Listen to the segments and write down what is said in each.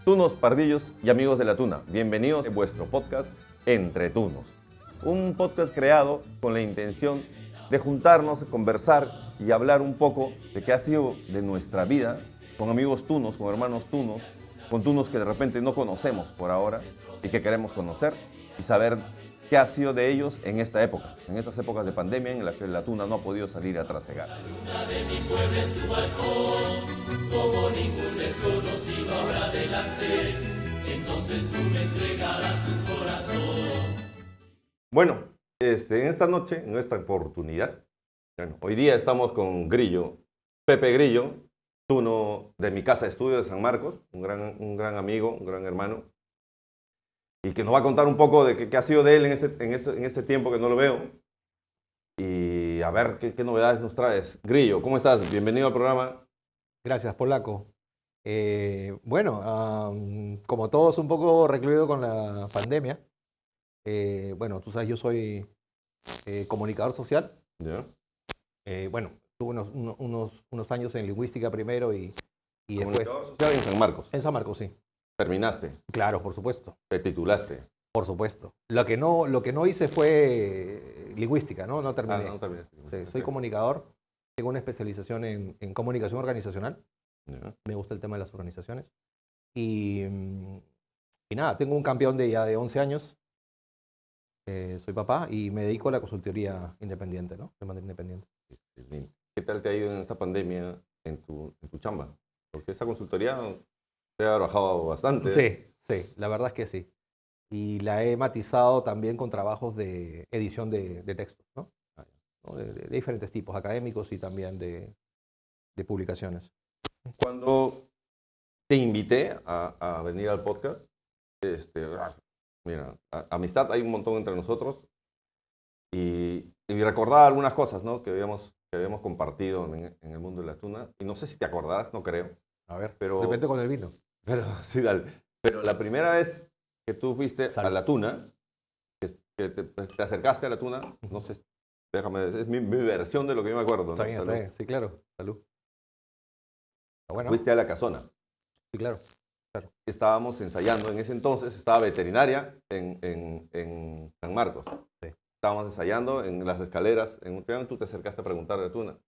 Tunos, pardillos y amigos de la tuna, bienvenidos a vuestro podcast Entre Tunos. Un podcast creado con la intención de juntarnos, conversar y hablar un poco de qué ha sido de nuestra vida con amigos tunos, con hermanos tunos, con tunos que de repente no conocemos por ahora y que queremos conocer y saber qué ha sido de ellos en esta época, en estas épocas de pandemia en las que la tuna no ha podido salir a trasegar. Como ningún desconocido habrá delante, entonces tú me entregarás tu corazón. Bueno, en esta noche, en esta oportunidad, bueno, hoy día estamos con Grillo, Pepe Grillo, tuno de mi casa de estudio de San Marcos, un gran amigo, un gran hermano, y que nos va a contar un poco de qué ha sido de él en este tiempo que no lo veo, y a ver qué novedades nos traes. Grillo, ¿cómo estás? Bienvenido al programa. Gracias, Polaco. Como todos un poco recluido con la pandemia, bueno, tú sabes, yo soy comunicador social. ¿Ya? Bueno, tuve unos años en lingüística primero y después Comunicador social en San Marcos. en San Marcos, sí. Terminaste, Claro, por supuesto, te titulaste. por supuesto. Lo que no hice fue lingüística, ¿no? No terminé. No terminaste. Sí, soy comunicador, tengo una especialización en comunicación organizacional. Ya. Me gusta el tema de las organizaciones. Y, y nada, tengo un campeón de ya de 11 años. Soy papá y me dedico a la consultoría independiente, ¿no? De manera independiente. ¿Qué tal te ha ido en esta pandemia en tu chamba? Porque esta consultoría te ha trabajado bastante. Sí, la verdad es que sí. Y la he matizado también con trabajos de edición de textos, ¿no? Ah, ¿No? De diferentes tipos, académicos y también de publicaciones. Cuando te invité a venir al podcast, mira, amistad hay un montón entre nosotros y recordaba algunas cosas, ¿no? que habíamos compartido en el mundo de la tuna. Y no sé si te acordarás, no creo. A ver, Pero- depende con el vino. Pero sí, dale. Pero la primera vez que tú fuiste a Salud. la tuna, que te acercaste a la tuna, no sé, déjame, es mi versión de lo que yo me acuerdo, ¿no? Está bien, Salud. está bien. Sí, claro. Salud. Está bueno. Fuiste a la casona. Sí, claro. Estábamos ensayando, en ese entonces estaba veterinaria en San Marcos. Sí. Estábamos ensayando en las escaleras, en un triángulo, tú te acercaste a preguntar a la tuna.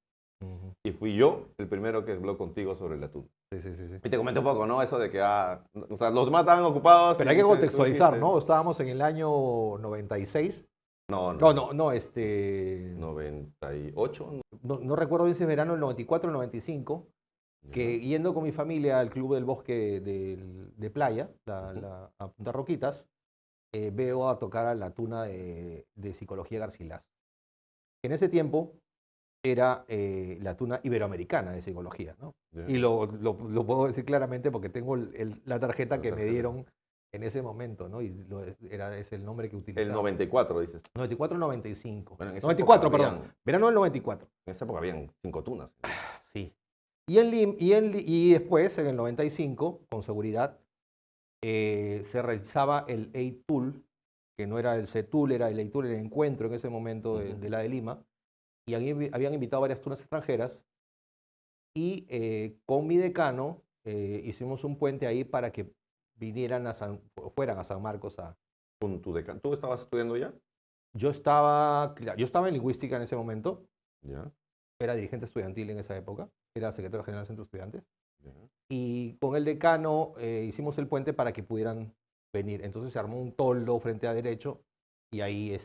Ujú. Y fui yo el primero que habló contigo sobre la tuna. Sí. Y te comenté un poco, ¿no? Eso de que, o sea, los demás estaban ocupados. Pero y hay que tú contextualizar, dijiste, ¿no? Estábamos en el año 96. No, No, no, no, no, 98. no recuerdo bien si es verano del 94 o el 95, que Ya. yendo con mi familia al Club del Bosque de Playa, Ujú. a Punta Roquitas, veo a tocar a la tuna de Psicología Garcilaso. En ese tiempo era la tuna iberoamericana de psicología, ¿no? Ya. Y lo puedo decir claramente porque tengo la tarjeta La que me tarjeta. dieron en ese momento, ¿no? Y es el nombre que utilizaba. El 94, dices. 94 95. Bueno, en esa 94, época perdón. Verano del 94. En esa época habían 5 tunas. Sí. Y después, en el 95, con seguridad, se realizaba el A-Tool, que no era el C-Tool, era el A-Tool, el encuentro en ese momento Ujú. de la de Lima. Y habían invitado varias tunas extranjeras. Y con mi decano hicimos un puente ahí para que fueran a San Marcos a... Con tu decano. ¿Tú estabas estudiando ya? Yo estaba en lingüística en ese momento, Ya, era dirigente estudiantil en esa época, era secretario general del Centro de Estudiantes, ya. y con el decano hicimos el puente para que pudieran venir. Entonces se armó un toldo frente a derecho y ahí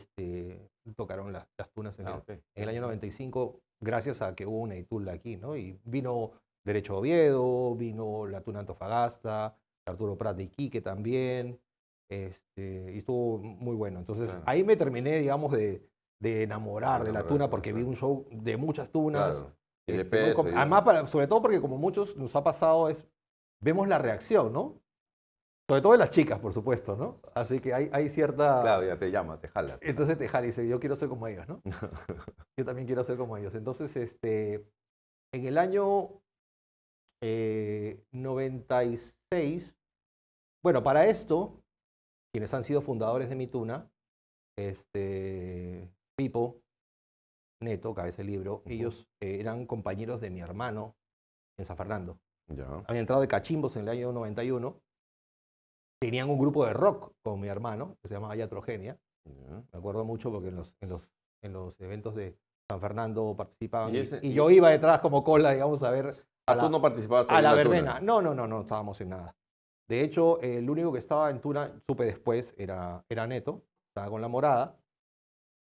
tocaron las tunas Ok. en el año 95, gracias a que hubo una ITUL aquí, ¿no? Y vino Derecho Oviedo, vino la tuna Antofagasta, Arturo Prat de Iquique también, y estuvo muy bueno. Entonces Claro. ahí me terminé, digamos, de enamorar de la tuna Enamorarte, porque vi claro. un show de muchas tunas. Claro. Y de Muy peso. además, sobre todo porque como muchos nos ha pasado, vemos la reacción, ¿no? Sobre todo de las chicas, por supuesto, ¿no? Así que hay cierta... Claro, ya te llama, te jala. Entonces te jala y dice, yo quiero ser como ellos, ¿no? Yo también quiero ser como ellos. Entonces, en el año 96, bueno, para esto, quienes han sido fundadores de Mi Tuna, Pipo, Neto, cabeza del libro, Ujú. ellos eran compañeros de mi hermano en San Fernando. Ya. Habían entrado de cachimbos en el año 91 tenían un grupo de rock con mi hermano, que se llamaba Yatrogenia. Ya. Me acuerdo mucho porque en los eventos de San Fernando participaban y Y yo iba detrás como cola, digamos, a ver tú no participabas a en la la tuna. verbena. No estábamos en nada. De hecho, el único que estaba en Tuna, supe después, era Neto, estaba con la morada.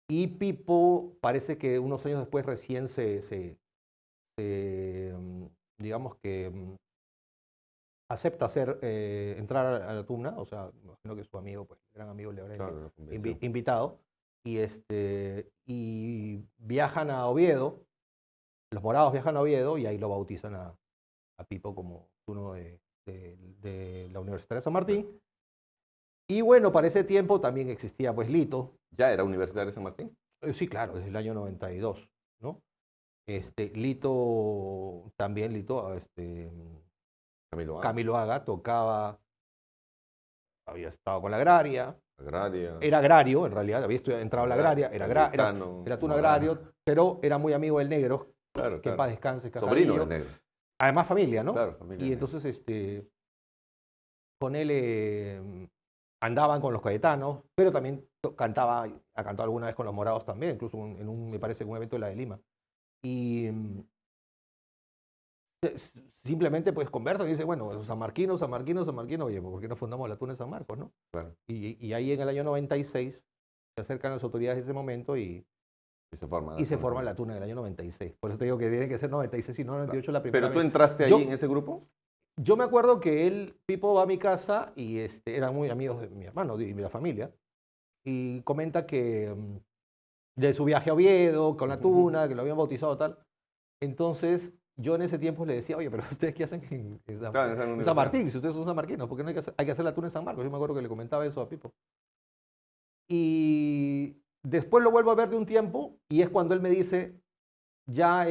Y Pipo parece que unos años después recién digamos que acepta entrar a la Tuna, o sea, me imagino que su amigo, pues, gran amigo le habrá Claro, la convención. invitado, y viajan a Oviedo, los morados viajan a Oviedo y ahí lo bautizan a Pipo como uno de la Universidad de San Martín. Y bueno, para ese tiempo también existía pues Lito. ¿Ya era Universitario de San Martín? Sí, claro, desde el año 92, ¿no? Lito, también Lito, Camilo A. Camilo Haga tocaba, había estado con la Agraria, Agraria. era agrario, en realidad, había entrado a la Agraria, era un Morada. agrario, pero era muy amigo del Negro, Claro, que en paz descanse, Sobrino Cajadillo. del negro. Además familia, ¿no? Claro, familia Y del entonces, con él andaban con los Cayetanos, pero también ha cantado alguna vez con los Morados también, incluso me parece, un evento de la de Lima. Y simplemente pues conversan y dicen, bueno, San Marquino, oye, ¿por qué no fundamos la Tuna de San Marcos, no? Claro. Y ahí en el año 96 se acercan las autoridades de ese momento y se forma. se forma la Tuna en el año 96. Por eso te digo que tiene que ser 96 y no 98 la primera ¿Pero tú vez. entraste allí en ese grupo? Yo me acuerdo que Pipo va a mi casa y eran muy amigos de mi hermano y de la familia. Y comenta que de su viaje a Oviedo con la Tuna, que lo habían bautizado tal. Entonces, yo en ese tiempo le decía, oye, pero ¿ustedes qué hacen en San Martín? Si ustedes son sanmarquinos, ¿por qué no hay que hacer la Tuna en San Marcos? Yo me acuerdo que le comentaba eso a Pipo. Y después lo vuelvo a ver de un tiempo y es cuando él me dice, ya,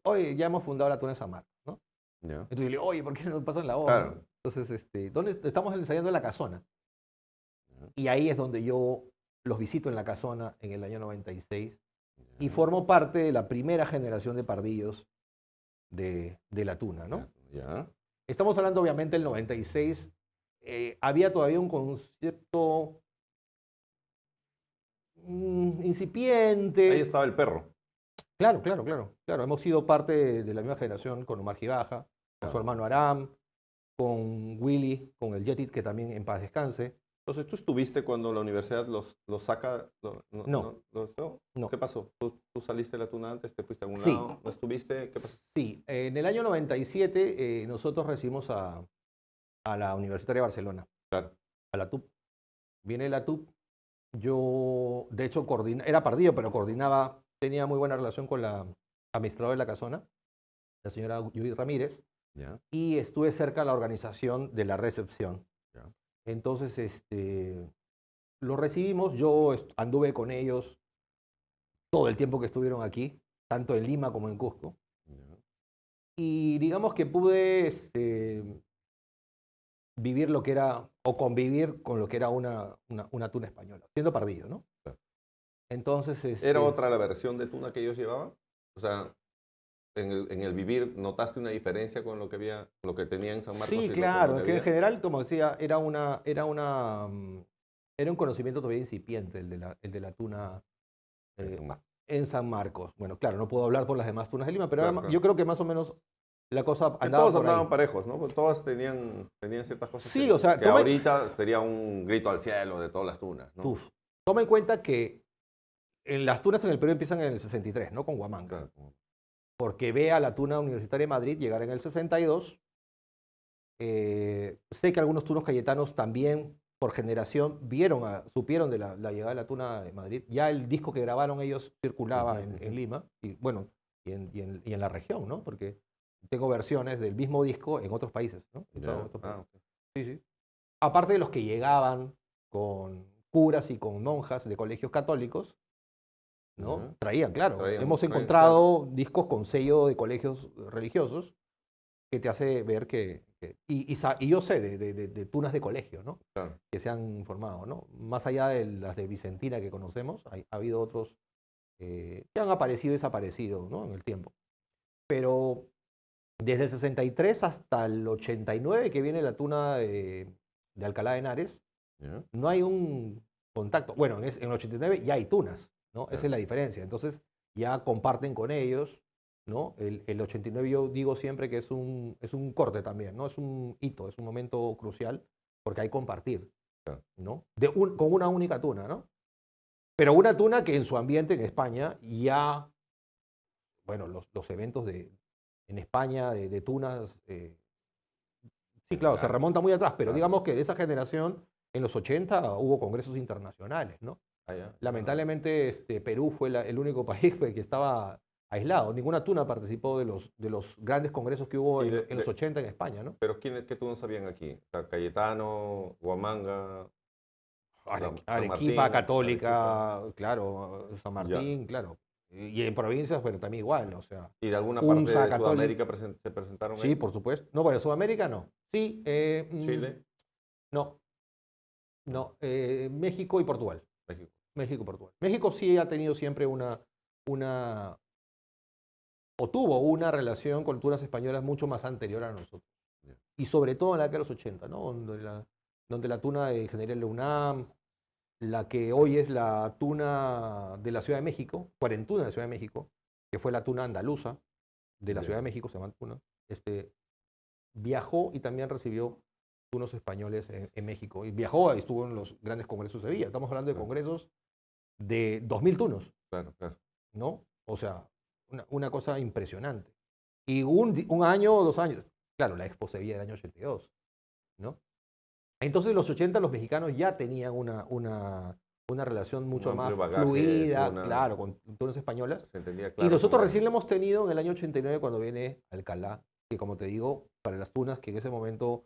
oye, ya hemos fundado la Tuna en San Marcos, ¿no? Yeah. Entonces yo le digo, oye, ¿por qué no me pasan la voz? Claro. Entonces, ¿dónde estamos ensayando en la Casona? Y ahí es donde yo los visito en la Casona en el año 96 y formo parte de la primera generación de pardillos de la Tuna, ¿no? Yeah. Estamos hablando obviamente del 96, había todavía un concepto incipiente. Ahí estaba el perro. Claro, hemos sido parte de la misma generación con Omar Gibaja, con su hermano Aram, con Willy, con el Yetit, que también en paz descanse. Entonces, ¿tú estuviste cuando la universidad los saca? No. ¿Qué pasó? ¿Tú saliste de la Tuna antes? ¿Te fuiste a algún Sí. lado? ¿No estuviste? ¿Qué pasó? Sí, en el año 97 nosotros recibimos a la Universitaria de Barcelona, Claro. a la TUP. Viene la TUP, yo de hecho era pardillo, pero tenía muy buena relación con la administradora de la Casona, la señora Judith Ramírez, Yeah. y estuve cerca de la organización de la recepción. Yeah. Entonces, lo recibimos, yo anduve con ellos todo el tiempo que estuvieron aquí, tanto en Lima como en Cusco. Yeah. Y digamos que pude vivir lo que era, o convivir con lo que era una tuna española, siendo pardillo, ¿no? Claro. Entonces, ¿Era otra la versión de tuna que ellos llevaban? O sea, en el vivir, ¿notaste una diferencia con lo que tenía en San Marcos? Sí, claro, que en general, como decía, era un conocimiento todavía incipiente el de la tuna en San Marcos. Bueno, claro, no puedo hablar por las demás tunas de Lima, pero claro. Yo creo que más o menos la cosa andaba todos por andaban ahí. parejos, ¿no? Pues todos tenían ciertas cosas Sí, o sea, que ahorita sería un grito al cielo de todas las tunas, ¿no? Toma en cuenta que las tunas en el Perú empiezan en el 63, ¿no? Con Huamanga. Claro. Porque ve a la Tuna Universitaria de Madrid llegar en el 62. Sé que algunos tunos cayetanos también, por generación, supieron de la llegada de la Tuna de Madrid. Ya el disco que grabaron ellos circulaba en Lima, y bueno, y en la región, ¿no? Porque tengo versiones del mismo disco en otros países, ¿no? Sí. Aparte de los que llegaban con curas y con monjas de colegios católicos, ¿no? Traían, claro. Hemos encontrado discos con sello de colegios religiosos que te hace ver y yo sé de tunas de colegio, ¿no? Claro. Que se han formado, ¿no? Más allá de las de Vicentina que conocemos, ha habido otros que han aparecido y desaparecido, ¿no? En el tiempo. Pero desde el 63 hasta el 89 que viene la tuna de de Alcalá de Henares, Ya. no hay un contacto. Bueno, en el 89 ya hay tunas, ¿no? Esa Claro. es la diferencia. Entonces ya comparten con ellos, ¿no? El 89 yo digo siempre que es un corte también, ¿no? Es un hito, es un momento crucial porque hay compartir, Claro. ¿no? Con una única tuna, ¿no? Pero una tuna que en su ambiente en España ya, bueno, los eventos en España de tunas, sí, claro, se Claro. remonta muy atrás, pero Claro. digamos que de esa generación, en los 80 hubo congresos internacionales, ¿no? Ah, ya. Lamentablemente, Perú fue el único país que estaba aislado. Ninguna tuna participó de los grandes congresos que hubo Y en los 80 en España, ¿no? pero qué tú no sabían aquí? O sea, Cayetano, Huamanga, San Arequipa, Martín, Católica, claro, San ya. Martín, claro. Y en provincias, pero también igual, o sea, ¿Y de alguna parte UNSA, de Católica. Sudamérica se presentaron Sí, ahí? por supuesto. No, bueno, Sudamérica no. Sí, Chile, no, no. México y Portugal. México. México y Portugal. México sí ha tenido siempre o tuvo una relación con tunas españolas mucho más anterior a nosotros. Ya. Y sobre todo en la década de los 80, ¿no? Donde la tuna de Ingeniería de la UNAM, la que hoy es la tuna de la Ciudad de México, Cuarentuna de la Ciudad de México, que fue la tuna andaluza de la Ya. Ciudad de México, se llama tuna, viajó y también recibió tunos españoles en México. Y viajó y estuvo en los grandes congresos de Sevilla. Estamos hablando de Claro. congresos de 2000 tunos, Claro, claro. ¿no? O sea, una cosa impresionante. Y un año o 2 años, claro, la Expo Sevilla del año 82, ¿no? Entonces, en los 80 los mexicanos ya tenían una relación mucho Un más amplio bagaje de fluida, tuna. claro, con tunas españolas. Se entendía Y claro. nosotros cómo recién era. lo hemos tenido en el año 89 cuando viene Alcalá, que como te digo, para las tunas que en ese momento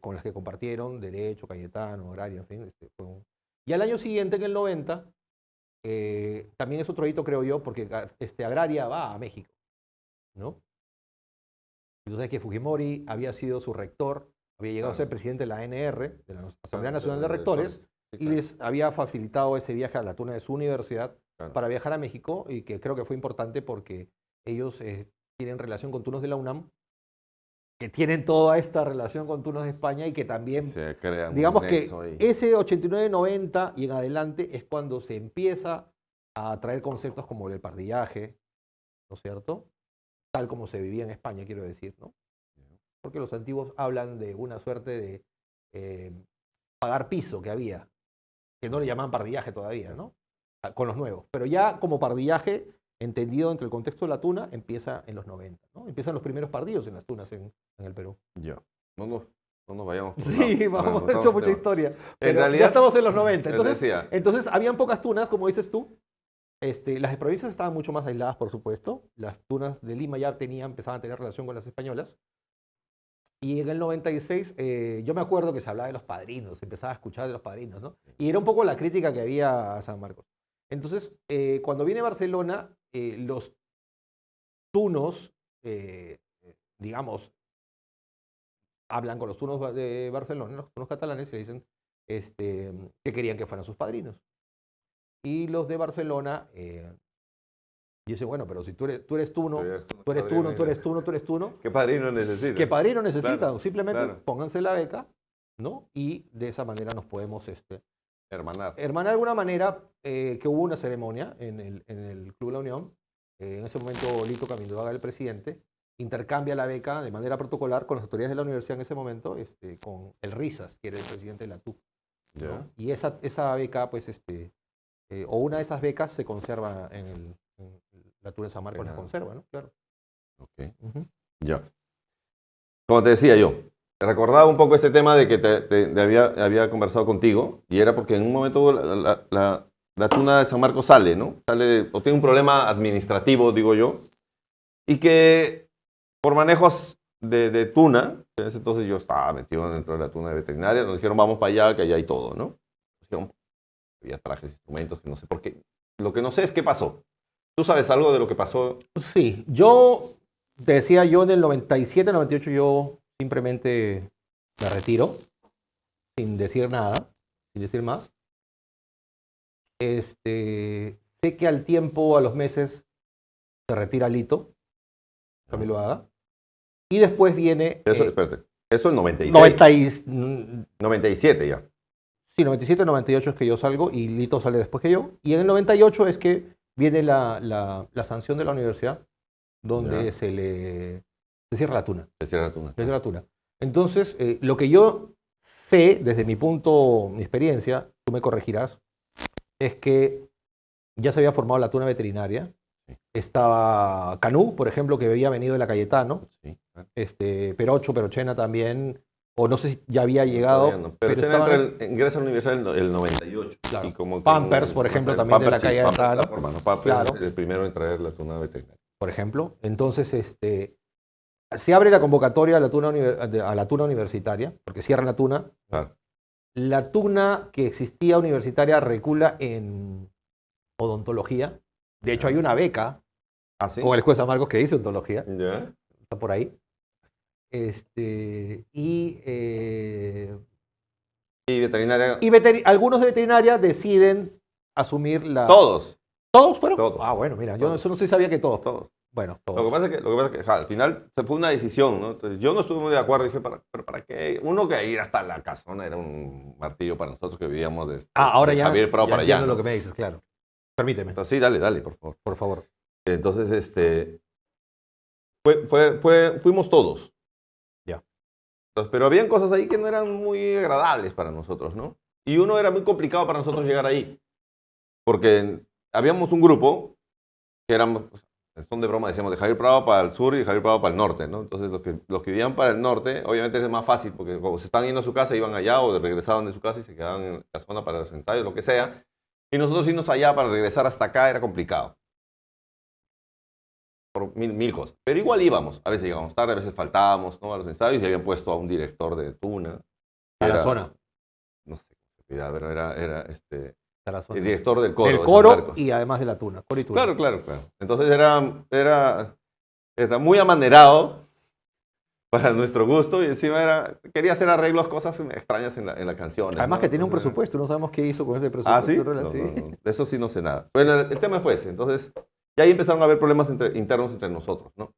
con las que compartieron, Derecho, Cayetano, Agraria, en fin. Y al año siguiente, en el 90, también es otro hito, creo yo, porque Agraria va a México, ¿no? Entonces que Fujimori había sido su rector, había llegado a ser Claro. presidente de la ANR, de la Asamblea Claro, Nacional de de Rectores, rectores. Sí, y claro. les había facilitado ese viaje a la tuna de su universidad Claro. para viajar a México, y que creo que fue importante porque ellos tienen relación con tunos de la UNAM, que tienen toda esta relación con tunos de España y que también, Se crea un digamos que nexo ahí. ese 89-90 y en adelante es cuando se empieza a traer conceptos como el pardillaje, ¿no es cierto? Tal como se vivía en España, quiero decir, ¿no? Porque los antiguos hablan de una suerte de pagar piso que había, que no le llamaban pardillaje todavía, ¿no? Con los nuevos. Pero ya como pardillaje, entendido entre el contexto de la tuna, empieza en los 90, ¿no? Empiezan los primeros pardillos en las tunas en el Perú. Ya. No nos vayamos por Sí, lado. vamos, Nos he hecho estamos mucha tema. historia. Pero realidad, ya estamos en los 90. les Entonces, decía. entonces habían pocas tunas, como dices tú. Las provincias estaban mucho más aisladas, por supuesto. Las tunas de Lima ya empezaban a tener relación con las españolas. Y en el 96, yo me acuerdo que se hablaba de los padrinos, se empezaba a escuchar de los padrinos, ¿no? Y era un poco la crítica que había a San Marcos. Entonces, cuando viene Barcelona, los tunos, digamos, hablan con los tunos de Barcelona, los tunos catalanes, y le dicen que querían que fueran sus padrinos. Y los de Barcelona dicen, bueno, pero si tú eres tuno, tú eres tuno, tú eres tuno, tú eres tuno, ¿Qué padrino necesitan? ¿qué padrino necesitan? Claro, Simplemente claro. pónganse la beca, ¿no? Y de esa manera nos podemos Hermanar. hermanar de alguna manera, que hubo una ceremonia en el Club La Unión. En ese momento Lito Caminduaga, el presidente, intercambia la beca de manera protocolar con las autoridades de la universidad en ese momento, con el Risas, que era el presidente de la TUC, Ya. ¿no? Y esa beca, pues, o una de esas becas se conserva en la TUC de San Marcos, la Claro. conserva, ¿no? Claro. Ok. Ujú. Ya. Como te decía yo, recordaba un poco este tema de que había conversado contigo, y era porque en un momento la tuna de San Marcos sale, ¿no? O tiene un problema administrativo, digo yo, y que por manejos de tuna, en ese entonces yo estaba metido dentro de la tuna de veterinaria, nos dijeron vamos para allá, que allá hay todo, ¿no? Dijeron, había trajes, instrumentos, que no sé por qué. Lo que no sé es qué pasó. ¿Tú sabes algo de lo que pasó? Sí, yo te decía, yo en el 97, 98 yo simplemente me retiro, sin decir nada, sin decir más. Sé que al tiempo, a los meses, se retira Lito, Camilo Haga, y después viene... Eso, espérate. Eso en 96. 97 ya. Sí, 97, 98 es que yo salgo y Lito sale después que yo. Y en el 98 es que viene la sanción de la universidad donde Ya. se cierra la tuna. Se cierra la tuna. Se cierra la tuna. Entonces, lo que yo sé desde mi punto, mi experiencia, tú me corregirás, es que ya se había formado la tuna veterinaria. Sí. Estaba Canú, por ejemplo, que había venido de la Cayetano. Sí, claro. Perochena también, o no sé si ya había llegado. Todavía no. Pero Chena estaban- ingresa a la universidad el 98. Claro. Y como que Pampers, por más ejemplo, adelante- también de la sí, calle Pampers Alcalá, la forma, ¿no? Pampers Claro. es el primero en traer la tuna veterinaria. por ejemplo. Entonces, se abre la convocatoria a la tuna universitaria, porque cierra la tuna. Claro. La tuna que existía universitaria recula en odontología. De hecho, hay una beca ¿Ah, sí? con el juez San Marcos que dice odontología. Ya. Está por ahí. Y Y veterinaria. algunos de veterinaria deciden asumir la... Todos. ¿Todos fueron? Todos. Ah, bueno, mira, yo Todos. eso no sé, sabía que todos. Todos. Bueno, Lo todos. que pasa es que al final se fue una decisión, ¿no? Entonces, yo no estuve muy de acuerdo. Dije, ¿pero para qué? Uno que ir hasta la casona era un martillo para nosotros que vivíamos de Ahora de ya, Javier Prado ya para allá. entiendo ¿no? lo que me dices, claro. Permíteme, Entonces, sí, dale, por favor. por favor. Entonces, fuimos todos. Ya. Entonces, pero habían cosas ahí que no eran muy agradables para nosotros, ¿no? Y uno era muy complicado para nosotros llegar ahí. Porque habíamos un grupo que éramos, son de broma, decíamos de Javier Prado para el sur y Javier Prado para el norte, ¿no? Entonces, los que vivían para el norte, obviamente es más fácil, porque como se estaban yendo a su casa, iban allá o regresaban de su casa y se quedaban en la zona para los ensayos, lo que sea. Y nosotros irnos allá para regresar hasta acá era complicado. Por mil cosas. Pero igual íbamos. A veces llegábamos tarde, a veces faltábamos, ¿no? A los ensayos y habían puesto a un director de Tuna. A la Era- zona. No sé, pero era A la zona. el director del coro. Del de San coro Marcos. y además de la tuna. Coro y tuna. Claro. Entonces era muy amanerado para nuestro gusto y encima quería hacer arreglos, cosas extrañas en la canción. Además ¿no? que tiene un Entonces, presupuesto, no sabemos qué hizo con ese presupuesto. ¿Ah, sí? No, Sí. no. De eso sí no sé nada. Bueno, el tema fue ese. Entonces, y ahí empezaron a haber problemas internos entre nosotros, ¿no?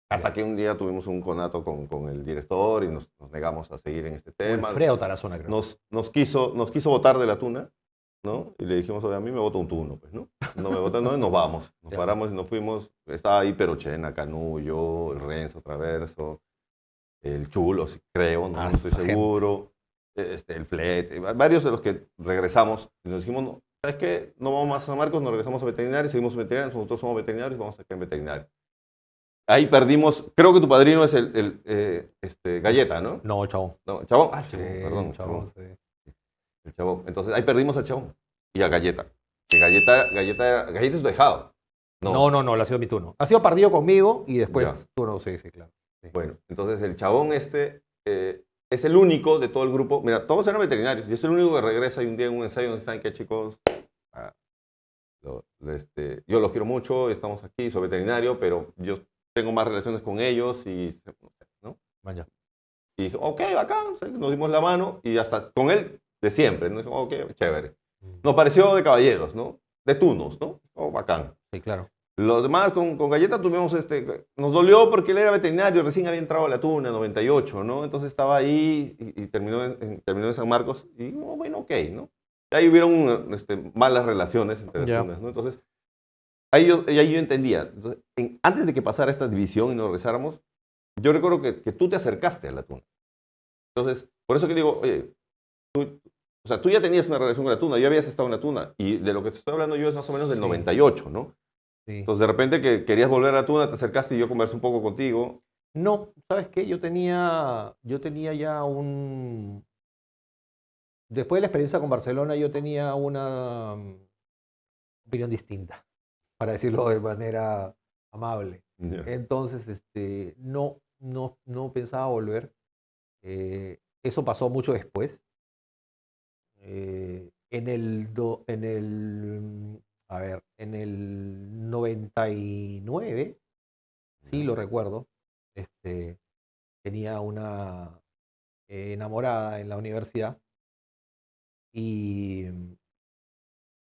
Hasta que un día tuvimos un conato con el director y nos negamos a seguir en este tema. Freo Tarazona, creo. Nos quiso votar de la tuna, ¿no? Y le dijimos, oye, a mí me vota un tuno, pues, ¿no? No me votan, no, y nos vamos. Nos Ya. paramos y nos fuimos. Estaba ahí Perochena, Canú, yo, el Renzo Traverso, el Chulo, sí, creo, no estoy esa gente. seguro. El Flete, varios de los que regresamos y nos dijimos, no, ¿sabes qué? No vamos más a San Marcos, nos regresamos a veterinario, seguimos en veterinario, nosotros somos veterinarios, vamos a quedar en veterinario. Ahí perdimos, creo que tu padrino es Galleta, ¿no? No, chabón. No, el Chabón, Sí, perdón, chabón, Chabón. sí. El Chabón. Entonces ahí perdimos al Chabón y a Galleta. Que Galleta es su dejado. No, le ha sido mi turno. Ha sido partido conmigo y después Ya. turno, sí, claro. Sí. Bueno, entonces el Chabón es el único de todo el grupo. Mira, todos eran veterinarios. Yo soy el único que regresa y un día en un ensayo donde saben que chicos, ah, yo los quiero mucho, estamos aquí, soy veterinario, pero yo tengo más relaciones con ellos y, ¿no? Vaya. Y dije, ok, bacán, o sea, nos dimos la mano y hasta con él de siempre, ¿no? Dijo, ok, chévere. Nos pareció de caballeros, ¿no? De tunos, ¿no? Oh, bacán. Sí, claro. Los demás con Galleta tuvimos, nos dolió porque él era veterinario, recién había entrado a la tuna en 98, ¿no? Entonces estaba ahí y terminó en San Marcos y, oh, bueno, ok, ¿no? Y ahí hubieron malas relaciones entre las Ya. tunas, ¿no? Entonces, ahí yo entendía. Entonces, antes de que pasara esta división y nos regresáramos, yo recuerdo que tú te acercaste a la tuna. Entonces, por eso que digo, oye, tú ya tenías una relación con la tuna, ya habías estado en la tuna, y de lo que te estoy hablando yo es más o menos del Sí. 98, ¿no? Sí. Entonces, de repente que querías volver a la tuna, te acercaste y yo conversé un poco contigo. No, ¿sabes qué? Yo tenía ya después de la experiencia con Barcelona, yo tenía una opinión distinta, para decirlo de manera amable. Entonces, no pensaba volver. Eso pasó mucho después. En el 99, sí lo recuerdo, tenía una enamorada en la universidad y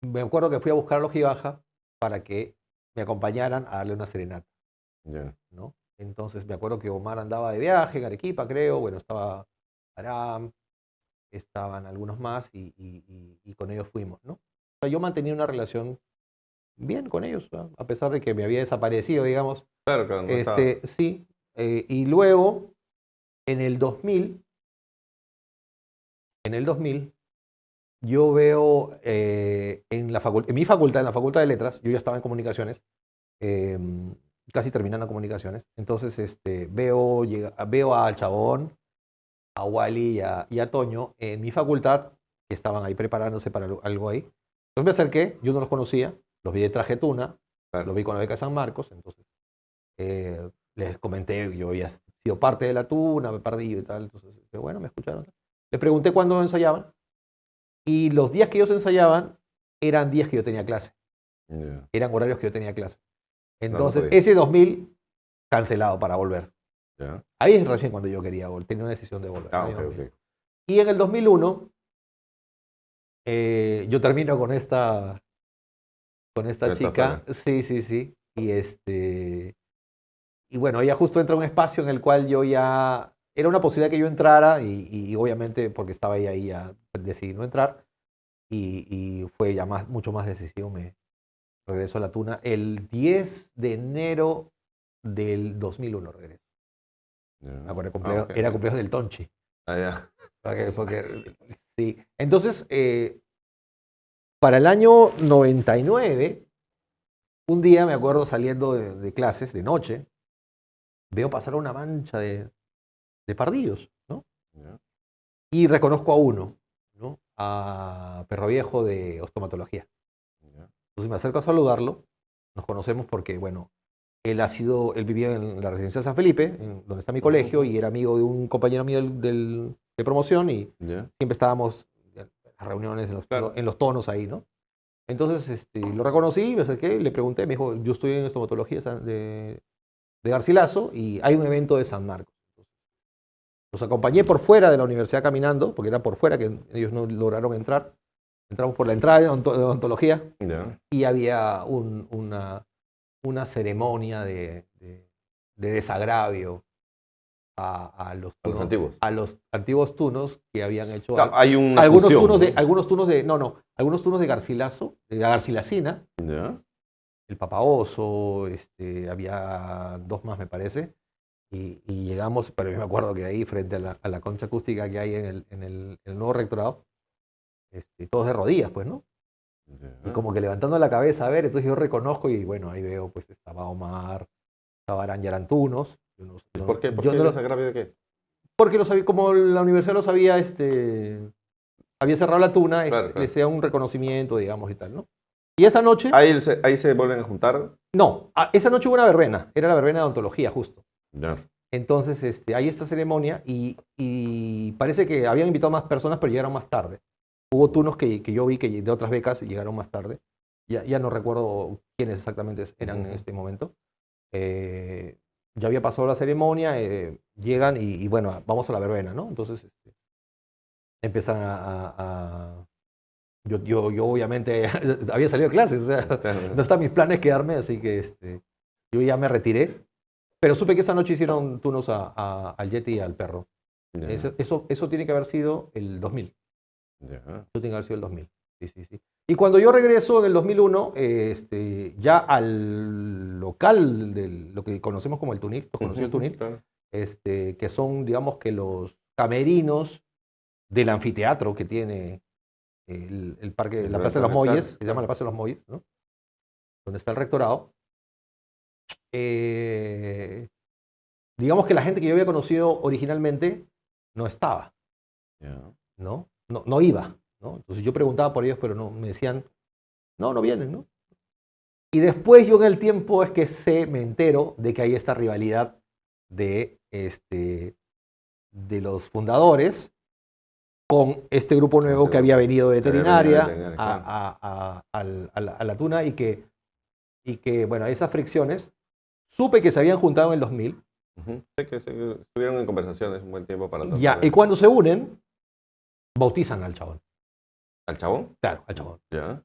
me acuerdo que fui a buscar a los Gibaja para que me acompañaran a darle una serenata, Ya. ¿no? Entonces me acuerdo que Omar andaba de viaje en Arequipa, creo. Bueno, estaba Aram, estaban algunos más y con ellos fuimos, ¿no? O sea, yo mantenía una relación bien con ellos, ¿no? A pesar de que me había desaparecido, digamos. Claro, claro, no estabas. Sí. Y luego, en el 2000, yo veo en mi facultad, en la Facultad de Letras, yo ya estaba en comunicaciones, eh, casi terminando comunicaciones. Entonces veo a Chabón, a Wally y a Toño en mi facultad, que estaban ahí preparándose para algo ahí. Entonces me acerqué, yo no los conocía, los vi de traje tuna, Claro. los vi con la beca San Marcos, entonces les comenté que yo había sido parte de la tuna, me perdí y tal. Entonces, bueno, me escucharon. Les pregunté cuándo ensayaban y los días que ellos ensayaban eran días que yo tenía clase, Ya. eran horarios que yo tenía clase. No Entonces, podía. ese 2000 cancelado para volver. Ya. Ahí es recién cuando yo quería volver, tenía una decisión de volver. Ah, Año ok, 2000. ok. Y en el 2001, yo termino con esta Con esta chica. Sí. Y bueno, ella justo entra a un espacio en el cual yo ya, era una posibilidad que yo entrara y obviamente porque estaba ella ahí ya decidí no entrar y fue ya mucho más decisivo, me regreso a la tuna. El 10 de enero del 2001 regreso. Ya. Me acuerdo, Ok, era ok. cumpleaños del Tonchi. Ah, ya. Sí. Entonces, para el año 99, un día me acuerdo saliendo de clases de noche, veo pasar una mancha de pardillos, ¿no? Ya. Y reconozco a uno, ¿no? A Perro Viejo de Ostomatología. Ya. Entonces me acerco a saludarlo, nos conocemos porque, bueno, él vivía en la residencia de San Felipe, donde está mi colegio, y era amigo de un compañero mío de promoción, y Ya. siempre estábamos en las reuniones, Claro. en los tonos ahí, ¿no? Entonces lo reconocí, me acerqué, le pregunté, me dijo, yo estoy en estomatología de Garcilaso y hay un evento de San Marcos. Los acompañé por fuera de la universidad caminando, porque era por fuera que ellos no lograron entrar. Entramos por la entrada de odontología Ya. y había una ceremonia de desagravio a los A los antiguos. a los antiguos tunos que habían hecho Claro, hay una algunos fusión, tunos ¿no? algunos tunos de Garcilaso, de la Garcilacina, Ya. el Papa Oso, había dos más me parece, y llegamos, pero yo me acuerdo que ahí frente a la concha acústica que hay en el nuevo rectorado, todos de rodillas, pues, ¿no? Y Ya. como que levantando la cabeza, a ver, entonces yo reconozco y bueno, ahí veo, pues estaba Omar, estaba Arantunos. ¿Por qué? ¿Por qué desagravio de qué? Porque como la universidad los había, había cerrado la tuna, Claro, claro. les hacía un reconocimiento, digamos, y tal, ¿no? Y esa noche, Ahí se vuelven a juntar. no, esa noche hubo una verbena, era la verbena de odontología, justo. Ya. Entonces, hay esta ceremonia y parece que habían invitado más personas, pero llegaron más tarde. Hubo tunos que yo vi que de otras becas llegaron más tarde. Ya no recuerdo quiénes exactamente eran en este momento. Ya había pasado la ceremonia, llegan y bueno, vamos a la verbena, ¿no? Entonces empiezan yo obviamente había salido de clases, o sea, Claro. no están mis planes quedarme, así que yo ya me retiré. Pero supe que esa noche hicieron tunos al Yeti y al perro. Ya. Eso tiene que haber sido el 2000. Ya. Eso tiene que haber sido el 2000. Sí. Y cuando yo regreso en el 2001, ya al local de lo que conocemos como el Tunil, conocí el Tunil, Claro. que son, digamos que los camerinos del anfiteatro que tiene el parque, la Plaza de los Molles, Claro, se llama la Plaza de los Molles, ¿no? Donde está el rectorado. Digamos que la gente que yo había conocido originalmente no estaba, Ya. ¿no? No iba, ¿no? Entonces yo preguntaba por ellos, pero no, me decían, no vienen, ¿no? Y después yo en el tiempo es que me entero de que hay esta rivalidad de los fundadores con este grupo nuevo que había venido de veterinaria a la tuna y que, bueno, esas fricciones, supe que se habían juntado en el 2000. Sé que estuvieron en conversaciones un buen tiempo para Ya, y cuando se unen, bautizan al chabón. ¿Al chabón? Claro, al chabón. Ya.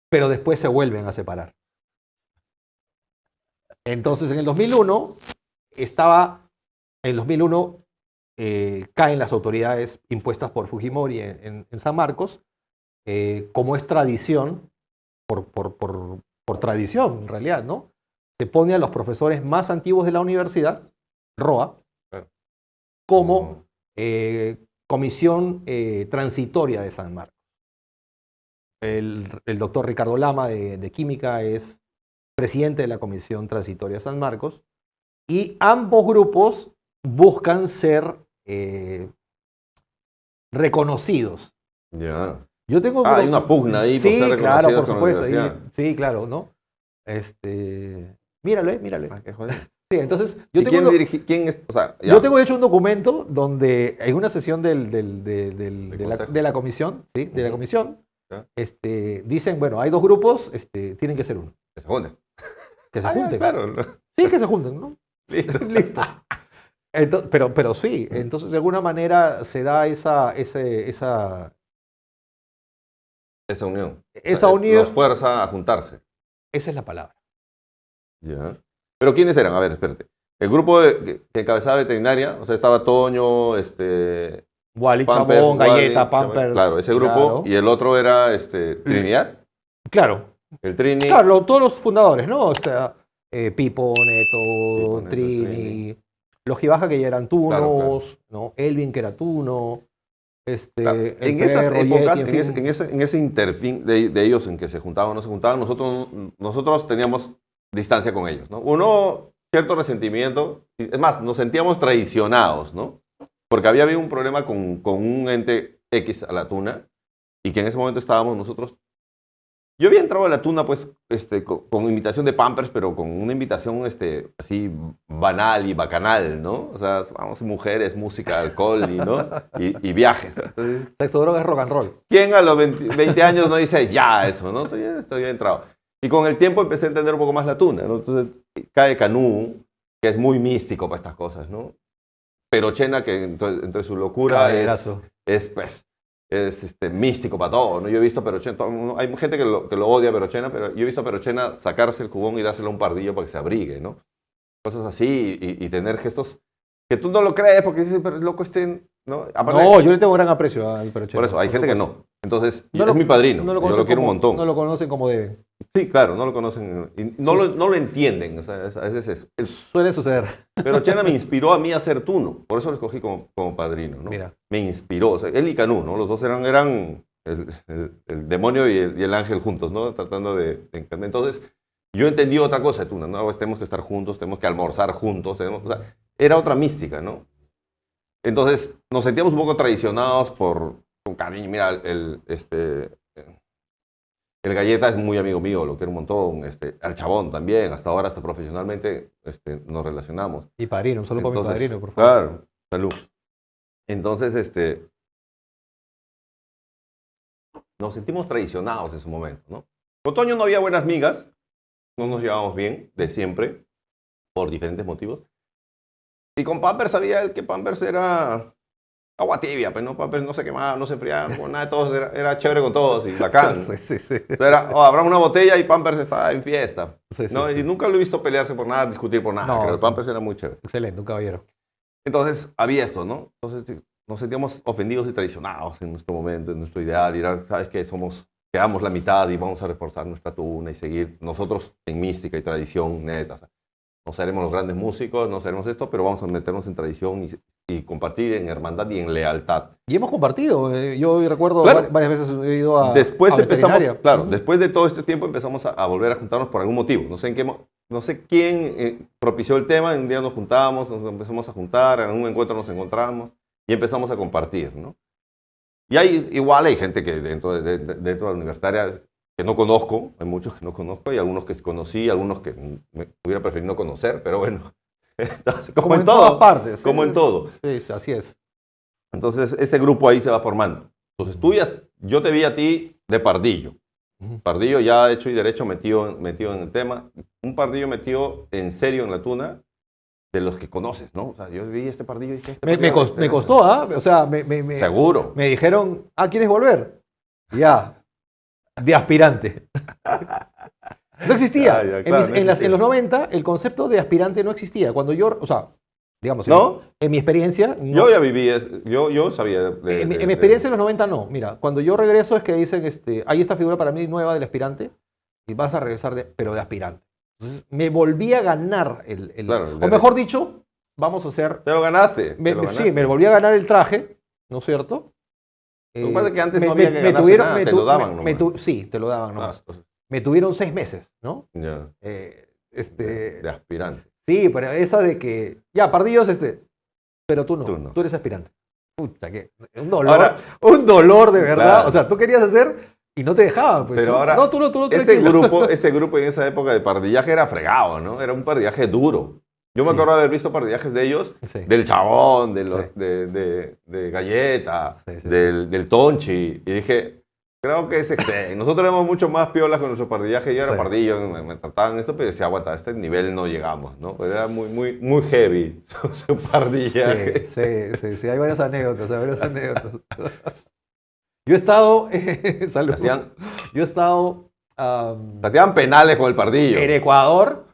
Pero después se vuelven a separar. Entonces, en el 2001, estaba en 2001, caen las autoridades impuestas por Fujimori en San Marcos, como es tradición, por tradición en realidad, ¿no? Se pone a los profesores más antiguos de la universidad, ROA, Claro. como comisión transitoria de San Marcos. El doctor Ricardo Lama de Química es presidente de la comisión transitoria de San Marcos, y ambos grupos buscan ser reconocidos. Ya. Yo tengo Hay una pugna ahí por sí, ser claro, reconocidos por con la supuesto. universidad. Sí, claro, ¿no? Mírale, mírale. Ah, qué joder. Sí, ¿Y entonces, yo tengo, quién quién es? O sea, ya. yo tengo hecho un documento donde en una sesión de consejo. la comisión, ¿sí? De la Ujú. comisión, Ya. dicen, bueno, hay dos grupos, tienen que ser uno. Que se junten. Que se Ah, ya, junten. claro. Sí, que se junten, ¿no? Listo. Listo. Pero sí, entonces de alguna manera se da esa Esa unión. Esa unión. Los fuerza a juntarse. Esa es la palabra. Ya. Pero ¿quiénes eran? A ver, espérate. El grupo que encabezaba veterinaria, o sea, estaba Toño, Wally, Pampers, Chabón, Wally, Galleta, Chabón. Pampers. Claro, ese grupo. Claro. Y el otro era Trinidad. Claro, El Trini. claro, todos los fundadores, ¿no? O sea, Pipo, Neto, Neto, Trini, los Gibaja que ya eran tunos, Claro, ¿no? Elvin que era tuno, Claro, el en esas perro, épocas, Yeti, en fin. en ese interfín de ellos en que se juntaban o no se juntaban, nosotros teníamos distancia con ellos, ¿no? Uno, cierto resentimiento, es más, nos sentíamos traicionados, ¿no? Porque había habido un problema con un ente X a la tuna y que en ese momento estábamos nosotros. Yo había entrado a la tuna, pues, con invitación de Pampers, pero con una invitación, así, banal y bacanal, ¿no? O sea, vamos, mujeres, música, alcohol, ¿no? Y viajes. Entonces, Sexo, drogas, rock and roll. ¿quién a los 20 años no dice ya eso, ¿no? Estoy bien entrado. Y con el tiempo empecé a entender un poco más la tuna, ¿no? Entonces, cae Canú, que es muy místico para estas cosas, ¿no? Perochena, que entre su locura Caballerazo. es místico para todo, ¿no? Yo he visto a Perochena, hay gente que lo odia a Perochena, pero yo he visto a Perochena sacarse el cubón y dárselo a un pardillo para que se abrigue, ¿no? Cosas así y tener gestos que tú no lo crees porque dices, pero el loco ¿no? Aparte, No, yo le tengo gran aprecio al Perocheno. por eso, hay por gente que supuesto. no. Entonces, No es mi padrino, no yo conocen lo quiero un como- montón. No lo conocen como debe. Sí, claro, no lo conocen, y no lo entienden, o sea, a veces es. Suele suceder. Pero Chena me inspiró a mí a ser tuno, por eso lo escogí como padrino, ¿no? Mira. Me inspiró, o sea, él y Canú, ¿no? Los dos eran el demonio y el ángel juntos, ¿no? Tratando de encantar. Entonces, yo entendí otra cosa de tuna, ¿no? Pues tenemos que estar juntos, tenemos que almorzar juntos, o sea, era otra mística, ¿no? Entonces, nos sentíamos un poco traicionados con cariño. Mira, el Galleta es muy amigo mío, lo quiero un montón. El Chabón también, hasta ahora, hasta profesionalmente, nos relacionamos. Y padrino, un saludo para mi Entonces, padrino, por favor. Claro, salud. Entonces, nos sentimos traicionados en su momento, ¿no? Con Toño no había buenas migas, no nos llevábamos bien, de siempre, por diferentes motivos. Y con Pampers sabía él que Pampers era agua tibia, pues no, Pampers no se quemaba, no se enfriaba, no, nada de todos, era chévere con todos y bacán. Sí. O sea, habrá una botella y Pampers está en fiesta, Sí, ¿no? sí. Y nunca lo he visto pelearse por nada, discutir por nada, No, creo. sí. Pampers era muy chévere. Excelente, un caballero. Entonces, había esto, ¿no? Entonces, nos sentíamos ofendidos y traicionados en nuestro momento, en nuestro ideal. Y era, ¿sabes qué? Quedamos la mitad y vamos a reforzar nuestra tuna y seguir nosotros en mística y tradición neta. O sea, no seremos los grandes músicos, no seremos esto, pero vamos a meternos en tradición y compartir en hermandad y en lealtad. Y hemos compartido. Yo recuerdo Claro. varias veces he ido a. Después a empezamos, veterinaria. claro, Ujú. después de todo este tiempo empezamos a volver a juntarnos por algún motivo. No sé no sé quién propició el tema. Un día nos juntábamos, nos empezamos a juntar, en un encuentro nos encontramos y empezamos a compartir, ¿no? Y hay gente que dentro de la universitaria que no conozco, hay muchos que no conozco y algunos que conocí, algunos que me hubiera preferido no conocer, pero bueno, como en todo, todas partes. como en todo. Sí, así es. Entonces ese grupo ahí se va formando. Entonces yo te vi a ti de pardillo. Ujú. Pardillo ya hecho y derecho metido en el tema. Un pardillo metido en serio en la tuna de los que conoces, ¿no? O sea, yo vi este pardillo y dije... Este Me pardillo costó, me costó, ¿ah? O sea, Seguro. me dijeron, ¿quieres volver? Ya, de aspirante. No existía. Ah, ya, En claro, mis- no en las- existía. en los 90 el concepto de aspirante no existía. Cuando yo, o sea, digamos, ¿No? en mi experiencia, no. Yo ya viví, yo sabía En mi experiencia en los 90 no. Mira, cuando yo regreso es que dicen, hay esta figura para mí nueva del aspirante y vas a regresar, pero de aspirante. Entonces, me volví a ganar Claro, el o derecho. mejor dicho, vamos a hacer, Te lo ganaste. te lo sí, ganaste. me volví a ganar el traje, ¿no es cierto? Lo que pasa es que antes no había que ganarse nada, te lo daban nomás. Sí, te lo daban Ah, nomás. pues, Me tuvieron 6 meses, ¿no? ya, Eh, de aspirante. Sí, pero esa de que, ya, Pardillos, pero tú no, Tú no. tú eres aspirante. Puta, que un dolor, Ahora- un dolor de verdad. Claro. O sea, tú querías hacer y no te dejaban, pues. Pero ¿no? ahora, No, tú no, ese tranquilo. ese grupo en esa época de pardillaje era fregado, ¿no? Era un pardillaje duro. Yo me Sí. acuerdo de haber visto pardillajes de ellos, Sí. del Chabón, Sí. de Galleta, Sí, sí, del Tonchi, y dije, creo que nosotros éramos mucho más piolas con nuestro pardillaje, yo era Sí. pardillo, me trataban esto, pero decía, aguanta, a este nivel no llegamos, ¿no? Pero era muy heavy su pardillaje. Sí, hay varias anécdotas, Yo he estado, salud. Hacían, Yo he estado pateaban penales con el pardillo. en Ecuador,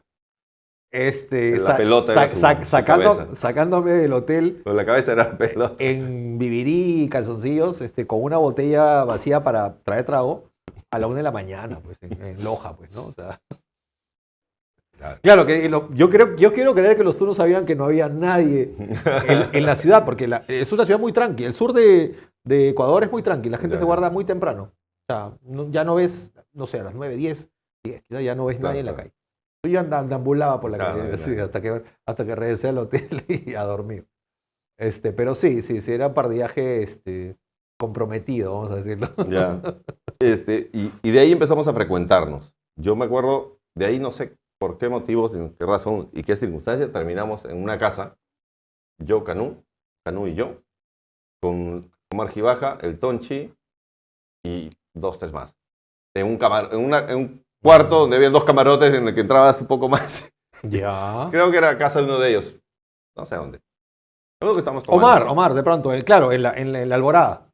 La pelota era su cabeza. sacándome del hotel Con la cabeza era pelota. en Vivirí y calzoncillos, con una botella vacía para traer trago a la 1 de la mañana, pues, en Loja, pues, ¿no? O sea, claro que yo quiero creer que los turnos sabían que no había nadie en la ciudad, porque es una ciudad muy tranquila. El sur de Ecuador es muy tranquila, la gente Ya. se guarda muy temprano. O sea, ya no ves, no sé, a las 9, 10, quizás ya no ves Claro, nadie en la claro. calle. Yo ya ambulaba por la Claro, calle, ya. así, hasta que regresé al hotel y a dormir. Pero sí, era un pardillaje comprometido, vamos a decirlo. Ya. Y de ahí empezamos a frecuentarnos. Yo me acuerdo, de ahí no sé por qué motivos, ni qué razón y qué circunstancia, terminamos en una casa, yo, Canú y yo, con Omar Gibaja, el Tonchi y 2, 3 más. En un cuarto donde había 2 camarotes en el que entrabas un poco más. Ya. Creo que era casa de uno de ellos. No sé dónde. Creo que estamos tomando. Omar, de pronto, claro, en la Alborada.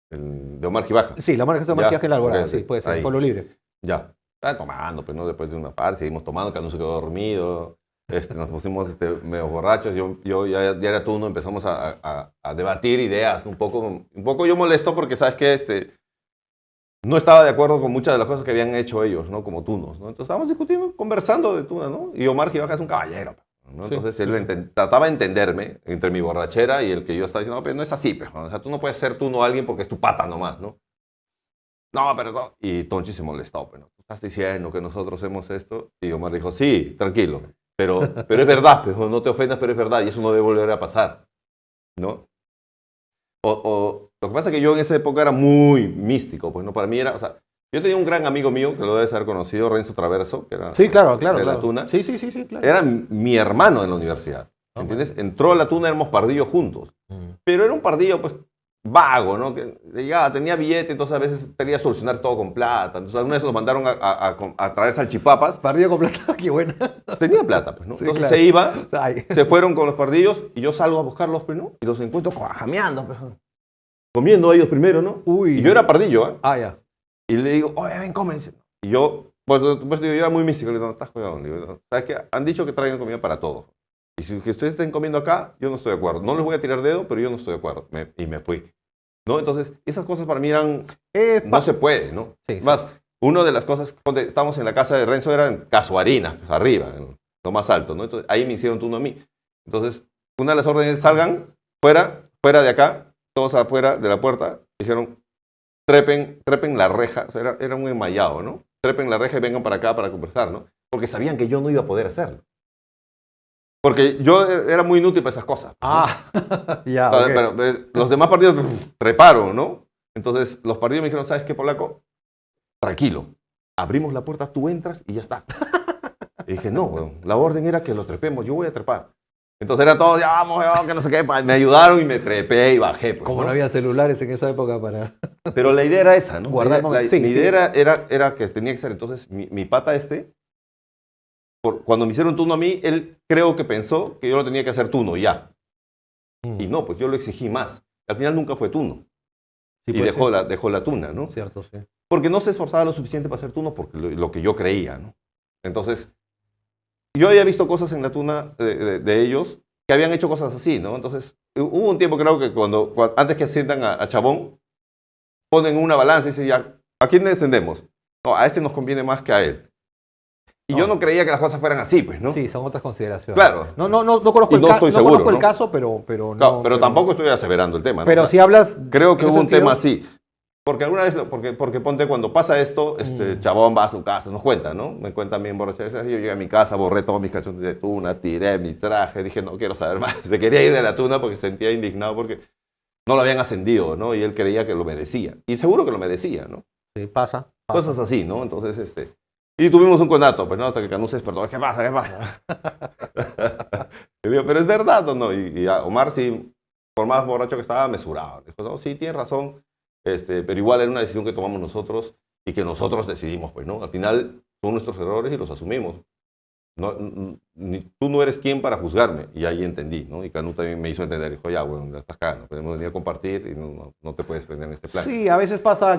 De Omar Gibaja. Sí, la marca de Ya, maquillaje en la Alborada, ok, sí, puede ser, ahí. Pueblo Libre. Ya. Estaban tomando, pues, ¿no? Después de una parte, seguimos tomando, Canú se quedó dormido. Nos pusimos medio borrachos. Yo ya era turno, empezamos a debatir ideas un poco yo molesto porque, ¿sabes qué? No estaba de acuerdo con muchas de las cosas que habían hecho ellos, ¿no? Como tunos, ¿no? Entonces estábamos discutiendo, conversando de tuna, ¿no? Y Omar Gibaja es un caballero, ¿no? Sí, Entonces sí, él trataba de entenderme entre mi borrachera y el que yo estaba diciendo, no, pero no es así, pues, o sea, tú no puedes ser tuno a alguien porque es tu pata nomás, ¿no? No, pero no. Y Tonchi se molestó, pero tú estás diciendo que nosotros hacemos esto. Y Omar dijo, sí, tranquilo, pero es verdad, pues, no te ofendas, pero es verdad, y eso no debe volver a pasar, ¿no? Lo que pasa es que yo en esa época era muy místico, pues, ¿no? Para mí era, o sea, yo tenía un gran amigo mío, que lo debes haber conocido, Renzo Traverso, que era Sí, claro, de la claro. Tuna. Sí, claro. Era mi hermano en la universidad, Ah, ¿entiendes? Entró a la Tuna, éramos pardillos juntos, Mm. pero era un pardillo, pues, vago, ¿no? Que ya tenía billete, entonces a veces quería solucionar todo con plata. Entonces alguna vez nos mandaron a traer salchipapas. Partido con plata, qué buena. Tenía plata, pues, ¿no? Sí, Entonces claro. se iba, Ay. se fueron con los pardillos y yo salgo a buscarlos, pues, ¿no? Y los encuentro jameando, pues, comiendo ellos primero, ¿no? Uy. Y yo era pardillo, ¿eh? Ah, ya. Y le digo, oye, ven, come. Dice. Y yo, pues digo, yo era muy místico. Le digo, no, estás jugando. Le digo, ¿sabes qué? Han dicho que traigan comida para todos. Y si que ustedes estén comiendo acá, yo no estoy de acuerdo. No les voy a tirar dedo, pero yo no estoy de acuerdo. Y me fui. ¿No? Entonces, esas cosas para mí eran, no se puede, ¿no? Sí, sí. Más, una de las cosas, cuando estábamos en la casa de Renzo, era en Casuarina, pues, arriba, en lo más alto, ¿no? Entonces, ahí me hicieron turno a mí. Entonces, una de las órdenes, salgan, fuera de acá, todos afuera de la puerta, dijeron, trepen la reja, o sea, era un enmayado, ¿no? Trepen la reja y vengan para acá para conversar, ¿no? Porque sabían que yo no iba a poder hacerlo. Porque yo era muy inútil para esas cosas. ¿no? Ah, ya. O sea, Ok. pero, los demás partidos treparon, ¿no? Entonces, los partidos me dijeron, ¿sabes qué, polaco? Tranquilo, abrimos la puerta, tú entras y ya está. Y dije, no, weón, la orden era que lo trepemos, yo voy a trepar. Entonces era todo, ya vamos, que no sé qué, me ayudaron y me trepé y bajé. Pues, Como no había celulares en esa época para... Pero la idea era esa, ¿no? Guardar sí, mi sí. idea era que tenía que ser, entonces, mi pata cuando me hicieron turno a mí, él creo que pensó que yo lo tenía que hacer turno ya. Mm. Y no, pues yo lo exigí más. Al final nunca fue turno. Sí, Y puede dejó ser. dejó la tuna, ¿no? Cierto, sí. porque no se esforzaba lo suficiente para ser tuno, porque lo que yo creía, ¿no? Entonces, yo había visto cosas en la tuna de ellos que habían hecho cosas así, ¿no? Entonces, hubo un tiempo, creo que antes que asciendan a Chabón, ponen una balanza y dicen, ya, ¿a quién descendemos? No, a este nos conviene más que a él. Y yo no creía que las cosas fueran así, pues, ¿no? Sí, son otras consideraciones. Claro. No conozco Y no estoy seguro, conozco el ¿no? caso, pero Claro, no. pero tampoco estoy aseverando el tema, ¿no? Pero O sea, si hablas. creo que en hubo ese un tema sentido, así. Porque alguna vez, porque ponte cuando pasa esto, Chabón va a su casa, nos cuenta, ¿no? Me cuenta bien borracho. Yo llegué a mi casa, borré todas mis canciones de tuna, tiré mi traje, dije, no quiero saber más. Se quería ir de la tuna porque se sentía indignado porque no lo habían ascendido, ¿no? Y él creía que lo merecía. Y seguro que lo merecía, ¿no? Sí, pasa. Cosas así, ¿no? Entonces, y tuvimos un conato, pues, ¿no? Hasta que Canú se despertó. ¿Qué pasa? ¿Qué pasa? Le digo, pero es verdad o no. Y a Omar, sí, por más borracho que estaba, mesurado. Dijo, no, sí, tienes razón. Pero igual era una decisión que tomamos nosotros y que nosotros decidimos, pues, ¿no? Al final son nuestros errores y los asumimos. Tú no eres quien para juzgarme. Y ahí entendí, ¿no? Y Canú también me hizo entender. Dijo, ya, bueno, ya estás acá, ¿no? Podemos venir a compartir y no te puedes prender en este plan. Sí, a veces pasa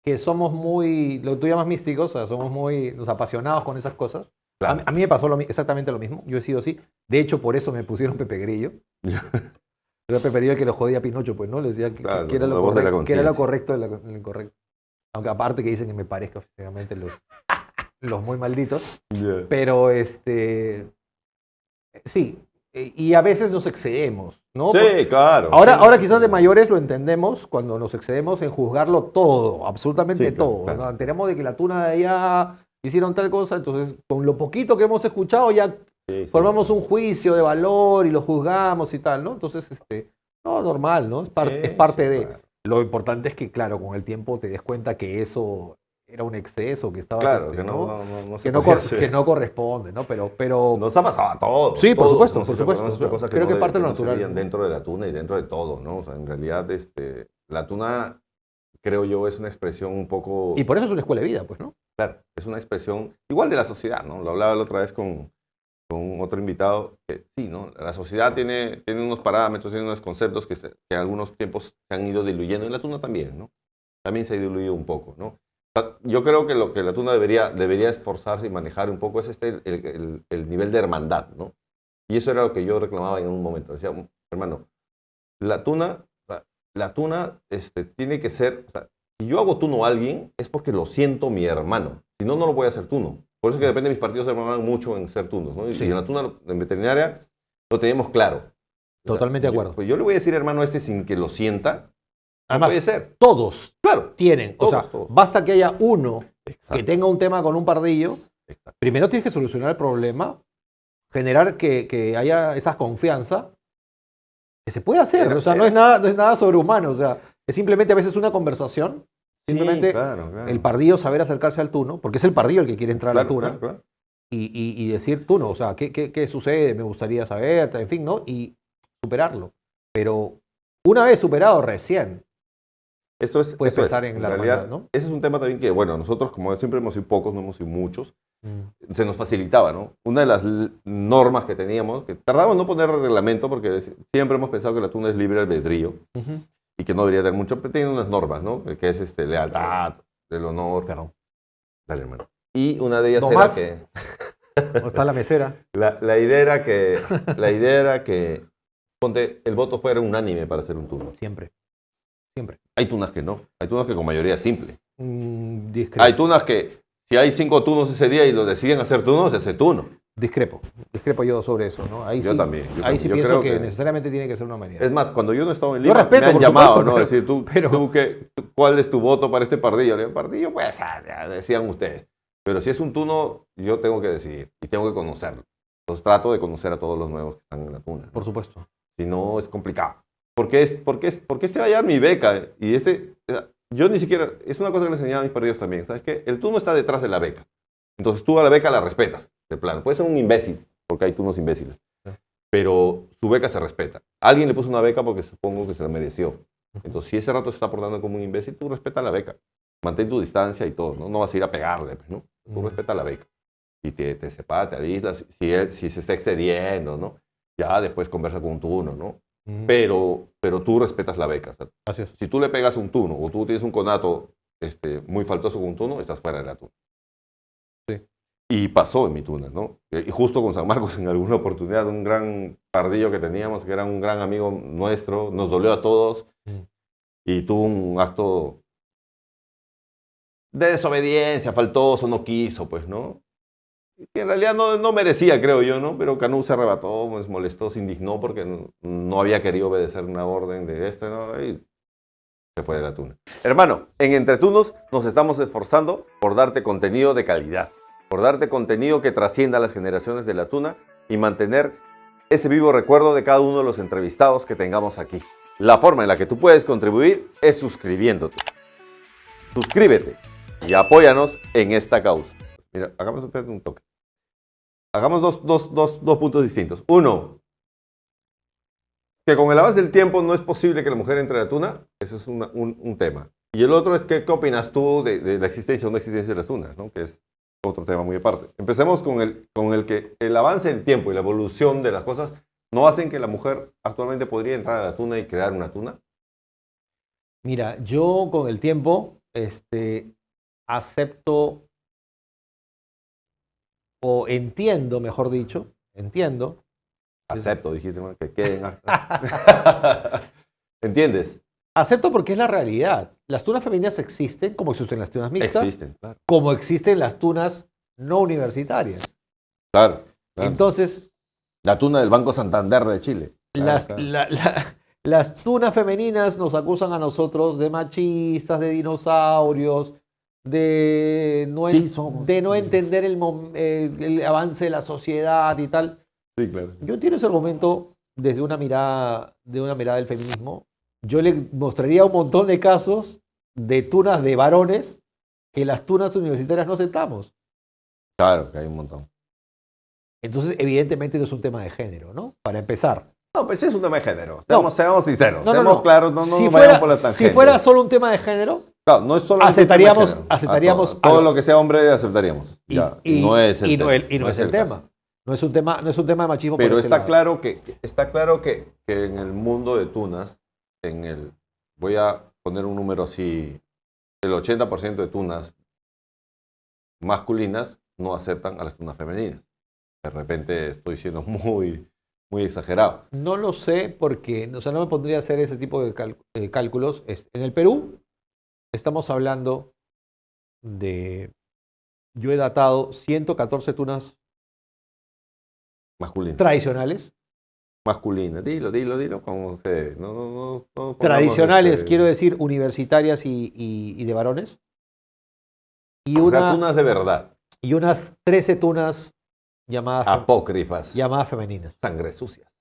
que somos muy, lo que tú llamas místicos, o sea, somos muy los apasionados con esas cosas. Claro. A mí me pasó exactamente lo mismo. Yo he sido así. De hecho, por eso me pusieron Pepe Grillo. Era Pepe Grillo el que lo jodía a Pinocho, pues, ¿no? Le decía Claro, que era la lo voz de la correcto, que era lo conciencia. correcto de lo incorrecto. Aunque aparte que dicen que me parezca físicamente los muy malditos. Yeah. Pero sí, y a veces nos excedemos, ¿no? Sí, claro. Ahora quizás de mayores lo entendemos cuando nos excedemos en juzgarlo todo, absolutamente Sí, claro, todo. claro. ¿No? Enteramos de que la tuna de allá hicieron tal cosa, entonces con lo poquito que hemos escuchado ya Sí, sí. formamos un juicio de valor y lo juzgamos y tal, ¿no? Entonces, no, normal, ¿no? Es parte Sí, de... claro. Lo importante es que, claro, con el tiempo te des cuenta que eso era un exceso, que estabas, Claro, que ¿no? no se Que no, podía hacer. que no corresponde, ¿no? Pero Nos ha pasado a todos. Sí, por todos supuesto, hemos por hecho- supuesto. hemos hecho cosas que Creo no que parte de lo no se natural, veían ¿no? dentro de la tuna y dentro de todo, ¿no? O sea, en realidad, la tuna, creo yo, es una expresión un poco... Y por eso es una escuela de vida, pues, ¿no? Claro, es una expresión igual de la sociedad, ¿no? Lo hablaba la otra vez con otro invitado, que sí, ¿no? La sociedad tiene unos parámetros, tiene unos conceptos que en algunos tiempos se han ido diluyendo, y la tuna también, ¿no? También se ha diluido un poco, ¿no? Yo creo que lo que la tuna debería esforzarse y manejar un poco es el nivel de hermandad, ¿no? Y eso era lo que yo reclamaba en un momento. Decía, hermano, la tuna tiene que ser, o sea, si yo hago tuno a alguien es porque lo siento mi hermano, si no, no lo voy a hacer tuno. Por eso es que depende de mis partidos se hermanan mucho en ser tunos, ¿no? Y Sí. en la tuna, en veterinaria, lo teníamos claro. O sea, Totalmente de acuerdo. Pues yo le voy a decir hermano a este sin que lo sienta, no Además, puede ser. todos Claro. tienen, o sea, Todos. basta que haya uno que Exacto. tenga un tema con un pardillo, Exacto. primero tienes que solucionar el problema, generar que haya esa confianza, que se puede hacer, o sea, no es nada sobrehumano, o sea, es simplemente a veces una conversación, simplemente Sí, claro, claro. el pardillo saber acercarse al tuno, porque es el pardillo el que quiere entrar a la Claro, tuna, claro, claro. y decir tuno, o sea, ¿qué sucede? Me gustaría saber, en fin, ¿no? Y superarlo. Pero una vez superado recién, Eso es, puedes eso es. pensar en la realidad, hermandad, ¿no? ese es un tema también que, bueno, nosotros como siempre hemos sido pocos, no hemos sido muchos, Mm. se nos facilitaba, ¿no? Una de las normas que teníamos, que tardamos en no poner reglamento porque siempre hemos pensado que la tuna es libre albedrío Ujú. y que no debería tener mucho, pero tiene unas normas, ¿no? Que es lealtad, el honor. Perdón. Dale, hermano. Y una de ellas ¿No era más? que ¿Dónde está la mesera? la idea era que ponte, el voto fuera unánime para hacer un turno. Siempre. Siempre. Hay tunas que no, hay tunas que con mayoría simple. Discrepo. Hay tunas que si hay 5 tunos ese día y lo deciden hacer tuno, se hace tuno. Discrepo yo sobre eso, ¿no? Ahí Yo sí, también, yo ahí también. sí Yo pienso creo que que- necesariamente tiene que ser una manera. Es más, cuando yo no estaba en Yo Lima, respeto, me han por llamado, supuesto, ¿no? pero- Decir, ¿cuál es tu voto para este pardillo? Le digo, pardillo, pues, ya decían ustedes. Pero si es un tuno, yo tengo que decidir y tengo que conocerlo. Entonces trato de conocer a todos los nuevos que están en la tuna. Por supuesto. Si no, es complicado. Porque este va a llevar mi beca. Y yo ni siquiera, es una cosa que le enseñaba a mis pardillos también. ¿Sabes qué? El tuno está detrás de la beca. Entonces tú a la beca la respetas, de plano. Puede ser un imbécil, porque hay tunos imbéciles. Sí. Pero su beca se respeta. Alguien le puso una beca porque supongo que se la mereció. Entonces, si ese rato se está portando como un imbécil, tú respeta la beca. Mantén tu distancia y todo, ¿no? No vas a ir a pegarle, pues, ¿no? Tú respeta la beca. Y te separas, te aíslas. Si se está excediendo, ¿no? Ya después conversa con un tuno, ¿no? pero tú respetas la beca. O sea, Así es. si tú le pegas un tuno o tú tienes un conato muy faltoso con un tuno, estás fuera de la tuna. Sí. Y pasó en mi tuna, ¿no? Y justo con San Marcos, en alguna oportunidad, un gran pardillo que teníamos, que era un gran amigo nuestro, nos dolió a todos y tuvo un acto de desobediencia, faltoso, no quiso, pues, ¿no? Que en realidad no merecía, creo yo, ¿no? Pero Canú se arrebató, se molestó, se indignó porque no había querido obedecer una orden de ¿no? Y se fue de la tuna. Hermano, en Entretunos nos estamos esforzando por darte contenido de calidad, por darte contenido que trascienda las generaciones de la tuna y mantener ese vivo recuerdo de cada uno de los entrevistados que tengamos aquí. La forma en la que tú puedes contribuir es suscribiéndote. Suscríbete y apóyanos en esta causa. Mira, hagamos un toque. Hagamos dos puntos distintos. Uno, que con el avance del tiempo no es posible que la mujer entre a la tuna. Eso es un tema. Y el otro es qué opinas tú de la existencia o no existencia de las tunas, ¿no? Que es otro tema muy aparte. Empecemos con el que el avance del tiempo y la evolución de las cosas no hacen que la mujer actualmente podría entrar a la tuna y crear una tuna. Mira, yo con el tiempo acepto o entiendo, mejor dicho, entiendo. Acepto, dijiste, ¿no? Que queden actas. ¿Entiendes? Acepto porque es la realidad. Las tunas femeninas existen, como existen las tunas mixtas, Existen, claro. como existen las tunas no universitarias. Claro, claro. Entonces, La tuna del Banco Santander de Chile. las, Claro. las tunas femeninas nos acusan a nosotros de machistas, de dinosaurios, de no, Sí, somos. de no entender el avance de la sociedad y tal. Sí, claro. Yo entiendo ese argumento desde una mirada del feminismo. Yo le mostraría un montón de casos de tunas de varones que las tunas universitarias no aceptamos. Claro, que hay un montón. Entonces, evidentemente no es un tema de género, ¿no? Para empezar. No, pues sí es un tema de género. No. Seamos sinceros, No, no, seamos no. claros, no Si nos fuera- vayamos por la tangente. Si fuera solo un tema de género, Claro, no es solo aceptaríamos- un tema de género. aceptaríamos A todo algo. lo que sea hombre aceptaríamos. Ya, no es el tema. no es el caso. tema. No es un tema de machismo. Pero por ese está lado. claro que en el mundo de tunas, voy a poner un número así, el 80% de tunas masculinas no aceptan a las tunas femeninas. De repente estoy siendo muy exagerado. No lo sé porque, o sea, no me pondría a hacer ese tipo de cálculos. En el Perú estamos hablando de, yo he datado 114 tunas Masculina. tradicionales. Masculina. Dilo, como se debe. No pongamos, Tradicionales, quiero decir, universitarias y de varones. Y, o sea, tunas de verdad. y unas 13 tunas llamadas Apócrifas. femeninas. Sangre sucia.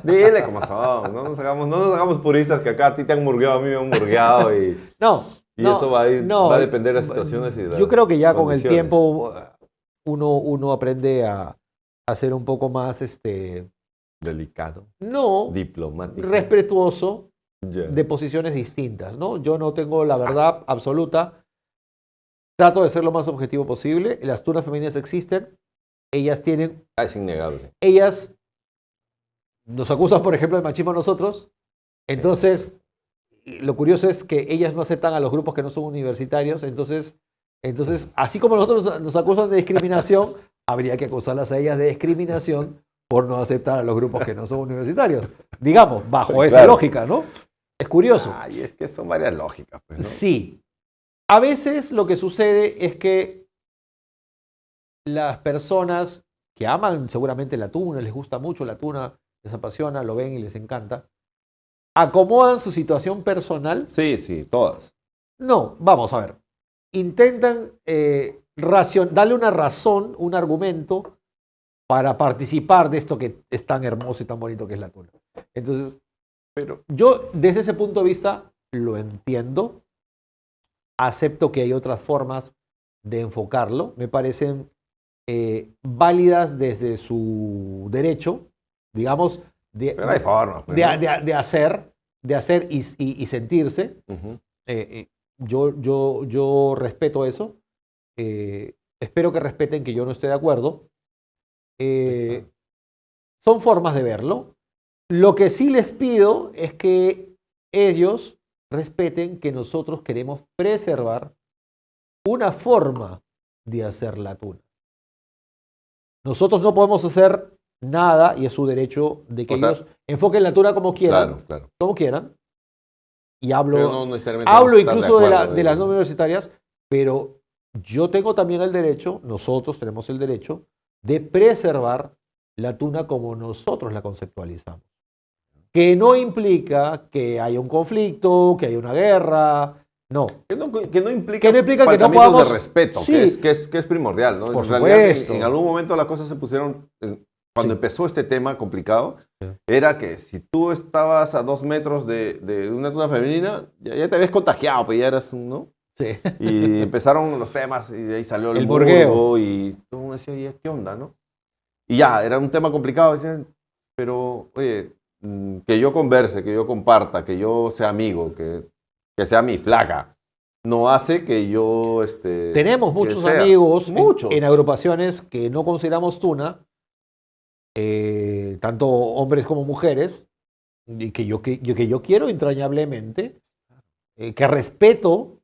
Dile cómo son. No nos hagamos puristas que acá a ti te han murgueado, a mí me han murgueado y eso va a depender de las situaciones y de las yo creo que ya con el condiciones. tiempo uno aprende a ser un poco más, Delicado, no, diplomático. respetuoso Ya. de posiciones distintas, ¿no? Yo no tengo la verdad absoluta. Trato de ser lo más objetivo posible. Las tunas femeninas existen. Ellas Es innegable. ellas nos acusan, por ejemplo, de machismo a nosotros. Entonces, lo curioso es que ellas no aceptan a los grupos que no son universitarios. Entonces así como nosotros nos acusan de discriminación, habría que acusarlas a ellas de discriminación por no aceptar a los grupos que no son universitarios. Digamos, bajo esa Claro. lógica, ¿no? Es curioso. Ay, es que son varias lógicas, pues, ¿no? Sí. A veces lo que sucede es que las personas que aman seguramente la tuna, les gusta mucho la tuna, les apasiona, lo ven y les encanta, acomodan su situación personal. Sí, todas. No, vamos a ver. Intentan darle una razón, un argumento para participar de esto que es tan hermoso y tan bonito que es la tuna. Entonces, Pero yo desde ese punto de vista lo entiendo, acepto que hay otras formas de enfocarlo, me parecen válidas desde su derecho, digamos, hay formas. Pues, de hacer y sentirse. Ujú. Yo respeto eso. Espero que respeten que yo no esté de acuerdo. Son formas de verlo. Lo que sí les pido es que ellos respeten que nosotros queremos preservar una forma de hacer la tuna. Nosotros no podemos hacer nada y es su derecho de que O sea, ellos enfoquen la tuna como quieran, claro. como quieran. Y Pero hablo, no necesariamente hablo tenemos que estar de incluso acuerdo, de las no universitarias, pero yo tengo también el derecho, nosotros tenemos el derecho de preservar la tuna como nosotros la conceptualizamos. Que no implica que haya un conflicto, que haya una guerra, no. Que no implica Que no implica que no faltamientos podamos... de respeto, Sí, que es primordial, ¿no? por En realidad, supuesto. en algún momento las cosas se pusieron, cuando Sí. empezó este tema complicado, Sí. era que si tú estabas a 2 metros de una tuna femenina, ya te habías contagiado, pues ya eras un, ¿no? Sí. Y empezaron los temas y de ahí salió el El burgo burgueo. y todo el mundo decía, "¿Y qué onda, no?" Y ya, era un tema complicado, decían, pero, oye, que yo converse, que yo comparta, que yo sea amigo, que sea mi flaca, no hace que yo, Tenemos que muchos sea. amigos Muchos. en agrupaciones que no consideramos tuna, tanto hombres como mujeres, y que yo quiero entrañablemente, que respeto,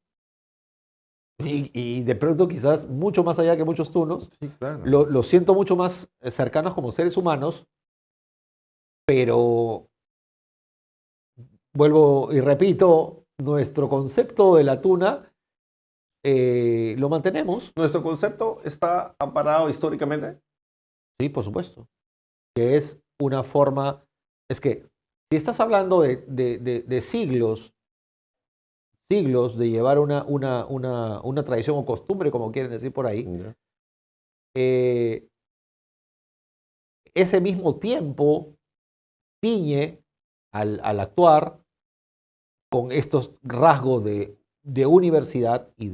y de pronto quizás mucho más allá que muchos tunos, Sí, claro. los siento mucho más cercanos como seres humanos, pero vuelvo y repito, nuestro concepto de la tuna lo mantenemos, Nuestro concepto está amparado históricamente. sí, por supuesto, que es una forma, es que si estás hablando de siglos, siglos de llevar una tradición o costumbre, como quieren decir por ahí, ¿Ya? ese mismo tiempo tiñe al actuar con estos rasgos de universidad y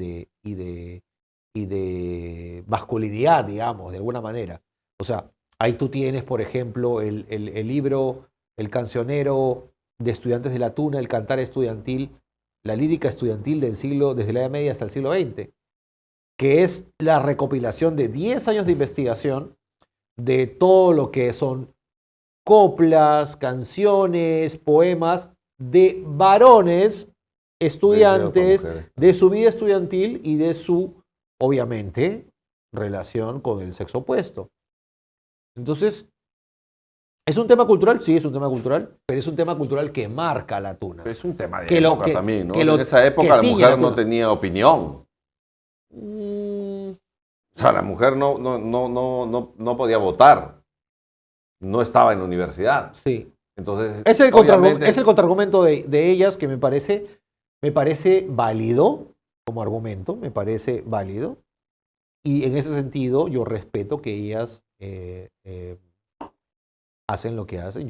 de masculinidad, digamos, de alguna manera. O sea, ahí tú tienes, por ejemplo, el libro, el cancionero de Estudiantes de la Tuna, el cantar estudiantil, la lírica estudiantil del siglo, desde la Edad Media hasta el siglo XX, que es la recopilación de 10 años de investigación de todo lo que son coplas, canciones, poemas de varones estudiantes, mujeres. de su vida estudiantil y de su, obviamente, relación con el sexo opuesto. Entonces, ¿es un tema cultural? Sí, es un tema cultural, pero es un tema cultural que marca la tuna. Es un tema de Que lo- época que- también, ¿no? que lo- En esa época que la tiñe mujer la no tuna. tenía opinión. Mm, O sea, la mujer no podía votar. No estaba en la universidad. sí. Entonces, Es el obviamente, contraargumento de ellas que me parece válido como argumento, me parece válido. Y en ese sentido yo respeto que ellas hacen lo que hacen.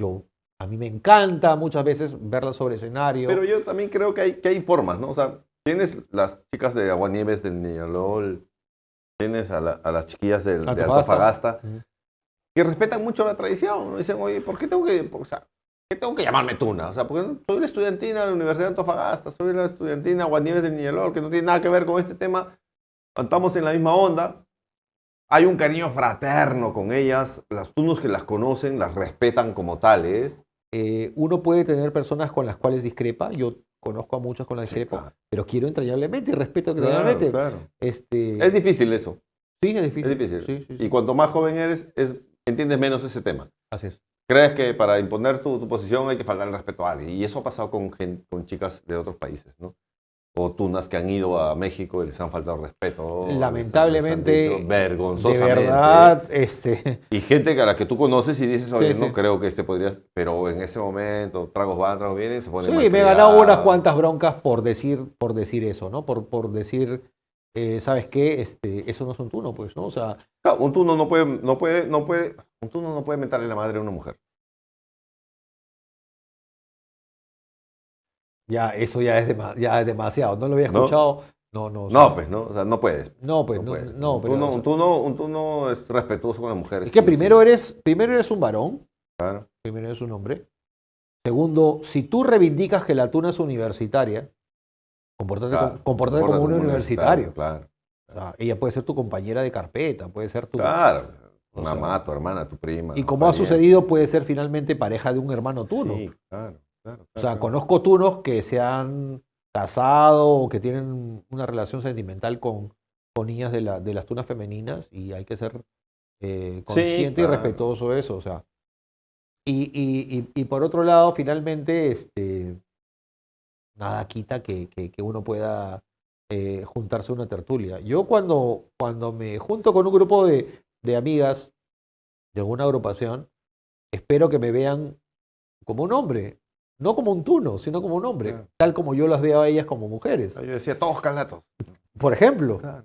A mí me encanta muchas veces verlas sobre escenario. pero yo también creo que hay formas, ¿no? O sea, tienes las chicas de Aguanieves del Niñolol, tienes a las chiquillas de Antofagasta, que respetan mucho la tradición, ¿no? Dicen, oye, ¿por qué tengo que, o sea, ¿qué tengo que llamarme tuna? O sea, porque soy la estudiantina de la Universidad de Antofagasta, soy la estudiantina Aguanieves del Niñolol, que no tiene nada que ver con este tema, estamos en la misma onda, hay un cariño fraterno con ellas, las tunos que las conocen las respetan como tales. Uno puede tener personas con las cuales discrepa, yo conozco a muchas con las que Sí, discrepo, claro. pero quiero entrañablemente y respeto Claro, entrañablemente. claro. Sí, Es difícil eso, es difícil. es difícil. Sí, sí, sí. Y cuanto más joven eres, entiendes menos ese tema. Así es. Crees que para imponer tu posición hay que faltar el respeto a alguien. Y eso ha pasado con chicas de otros países, ¿no? O tunas que han ido a México y les han faltado el respeto. Lamentablemente, les han dicho de vergonzosamente. verdad, Y gente a la que tú conoces y dices, oye, Sí, no sí. creo que podría... Pero en ese momento, tragos van, tragos vienen, se pone sí, me he ganado unas cuantas broncas por decir eso, ¿no? Por decir, ¿sabes qué? Eso no es un tuno, pues, ¿no? O sea, Claro, un tuno un tuno no puede mentarle la madre a una mujer. eso ya es demasiado. No lo había ¿No? escuchado. No, No, o pues, ¿no? O sea, no puedes. No, pues, No puedes. no, pero, Un tuno es respetuoso con la mujer. es que sí, primero sí. eres un varón, Claro. primero eres un hombre. Segundo, si tú reivindicas que la tuna es universitaria, compórtate Claro. como un universitario. Claro. O sea, ella puede ser tu compañera de carpeta, puede ser tu... Claro. O Mamá, sea, tu hermana, tu prima. y como ha pariente. sucedido, puede ser finalmente pareja de un hermano tuno. Sí, claro, claro. O sea, claro. conozco tunos que se han casado o que tienen una relación sentimental con niñas de las tunas femeninas y hay que ser consciente y claro. respetuoso de eso. O sea, y por otro lado, finalmente, nada quita que uno pueda juntarse a una tertulia. Yo cuando me junto con un grupo de amigas de alguna agrupación, espero que me vean como un hombre, no como un tuno, sino como un hombre, Claro. tal como yo las veo a ellas como mujeres. Yo decía, todos calatos. Por ejemplo, Claro.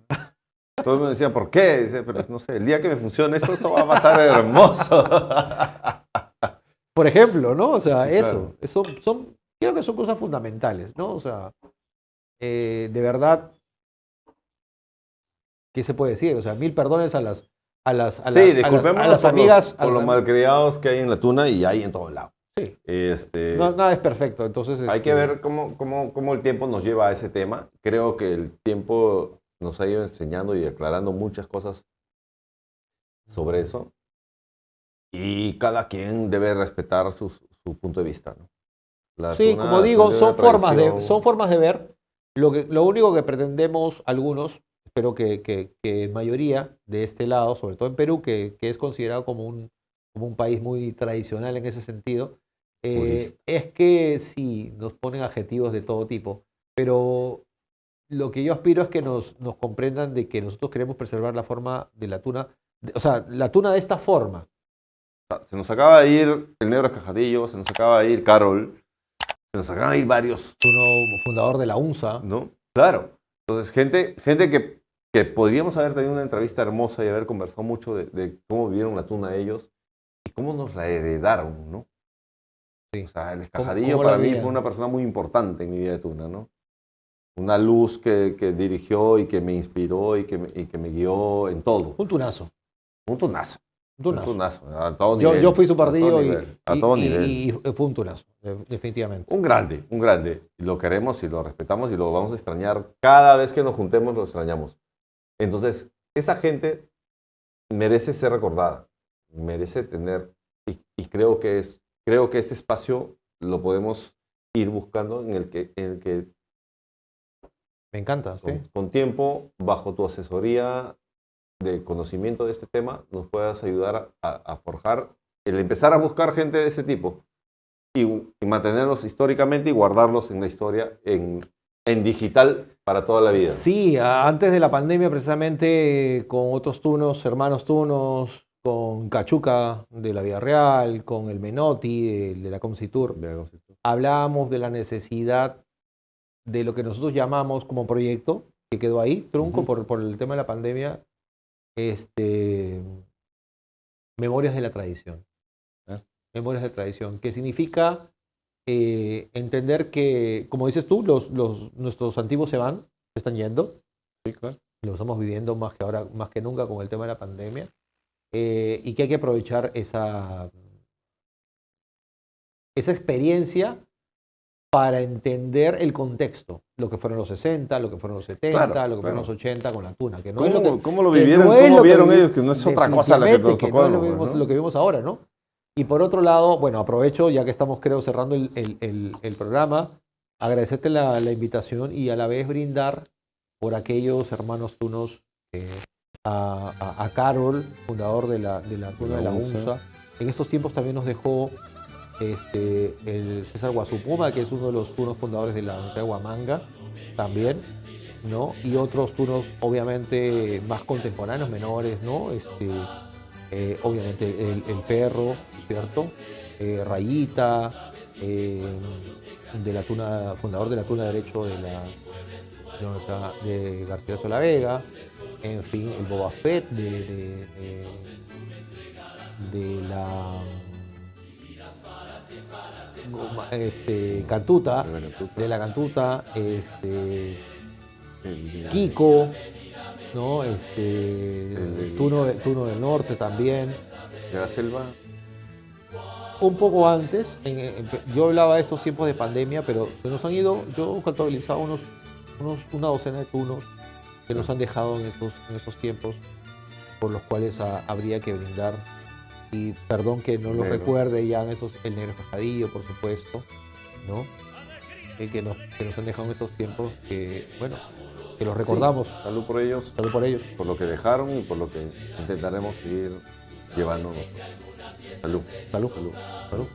Todo el mundo decía, ¿por qué? Dice, pero no sé, el día que me funcione esto va a pasar hermoso. por ejemplo, ¿no? O sea, Sí, eso creo que son cosas fundamentales, ¿no? O sea, de verdad, ¿qué se puede decir? O sea, mil perdones a las Sí, disculpémonos por amigas. por los malcriados que hay en la tuna y hay en todos lados. Sí, Este, nada es perfecto, entonces hay que ver cómo el tiempo nos lleva a ese tema. Creo que el tiempo nos ha ido enseñando y aclarando muchas cosas sobre eso. Y cada quien debe respetar su punto de vista, ¿no? La sí, tuna como digo, tiene una son formas de ver. Lo único que pretendemos algunos, espero que en mayoría de este lado, sobre todo en Perú, que es considerado como un país muy tradicional en ese sentido, Purista. es que sí, nos ponen adjetivos de todo tipo, pero lo que yo aspiro es que nos comprendan de que nosotros queremos preservar la forma de la tuna, o sea, la tuna de esta forma. Se nos acaba de ir el Negro Escajadillo, se nos acaba de ir Carol, se nos acaban de ir varios, Uno fundador de la UNSA. ¿no? Claro. Entonces, gente que podríamos haber tenido una entrevista hermosa y haber conversado mucho de cómo vivieron la tuna ellos y cómo nos la heredaron, ¿no? Sí. O sea, el Escajadillo ¿Cómo la para mí veían? fue una persona muy importante en mi vida de tuna, ¿no? Una luz que dirigió y que me inspiró y que me guió en todo. Un tunazo. Un tunazo. Un tunazo. Un tunazo, a todo Yo, nivel. yo fui su a todo partido nivel, a todo nivel. y fue un tunazo, definitivamente. Un grande, un grande. Y lo queremos y lo respetamos y lo vamos a extrañar. Cada vez que nos juntemos lo extrañamos. Entonces, esa gente merece ser recordada, merece tener, y creo que este espacio lo podemos ir buscando en el que Me encanta, sí. con tiempo, bajo tu asesoría de conocimiento de este tema, nos puedas ayudar a forjar, el empezar a buscar gente de ese tipo y mantenerlos históricamente y guardarlos en la historia en digital para toda la vida. Sí, antes de la pandemia, precisamente con otros tunos, hermanos tunos, con Cachuca de la Vida Real, con el Menotti de la Comcitur, hablábamos de la necesidad de lo que nosotros llamamos como proyecto, que quedó ahí, trunco por el tema de la pandemia, Memorias de la Tradición. Memorias de Tradición, que significa entender que, como dices tú, nuestros antiguos se están yendo. Sí, claro. Lo estamos viviendo más que ahora, más que nunca con el tema de la pandemia. Y que hay que aprovechar esa experiencia para entender el contexto, lo que fueron los 60, lo que fueron los 70, Claro, lo que fueron los 80 con la tuna, que no ¿Cómo, es lo que, cómo lo que vivieron? no es ¿Cómo lo que vieron vi- ellos? Que no es otra cosa la que nos definitivamente, tocó. no es lo que ¿no? vimos, lo que vimos ahora, ¿no? Y por otro lado, bueno, aprovecho, ya que estamos, creo, cerrando el programa, agradecerte la invitación y a la vez brindar por aquellos hermanos tunos, a Carol, fundador de la tuna de la UNSA. En estos tiempos también nos dejó el César Guasupuma, que es uno de los tunos fundadores de la Universidad de Huamanga, también, ¿no? Y otros tunos, obviamente, más contemporáneos, menores, ¿no? Obviamente el Perro, ¿cierto? Rayita, de la tuna, fundador de la tuna derecho de García Solavega, en fin, el Boba Fett de la Cantuta, de la Cantuta, Kiko, ¿no? Tuno del Norte también. De la selva. Un poco antes, yo hablaba de estos tiempos de pandemia, pero se nos han ido, yo he contabilizado una docena de tunos que nos han dejado en estos tiempos. por los cuales habría que brindar. Y perdón que no los Negro. recuerde ya el negro Fajadillo, por supuesto, ¿no? Que nos han dejado en estos tiempos que, bueno, que los recordamos. Sí, salud por ellos, Salud por ellos. por lo que dejaron y por lo que intentaremos seguir llevando. Salud. Salud. Salud.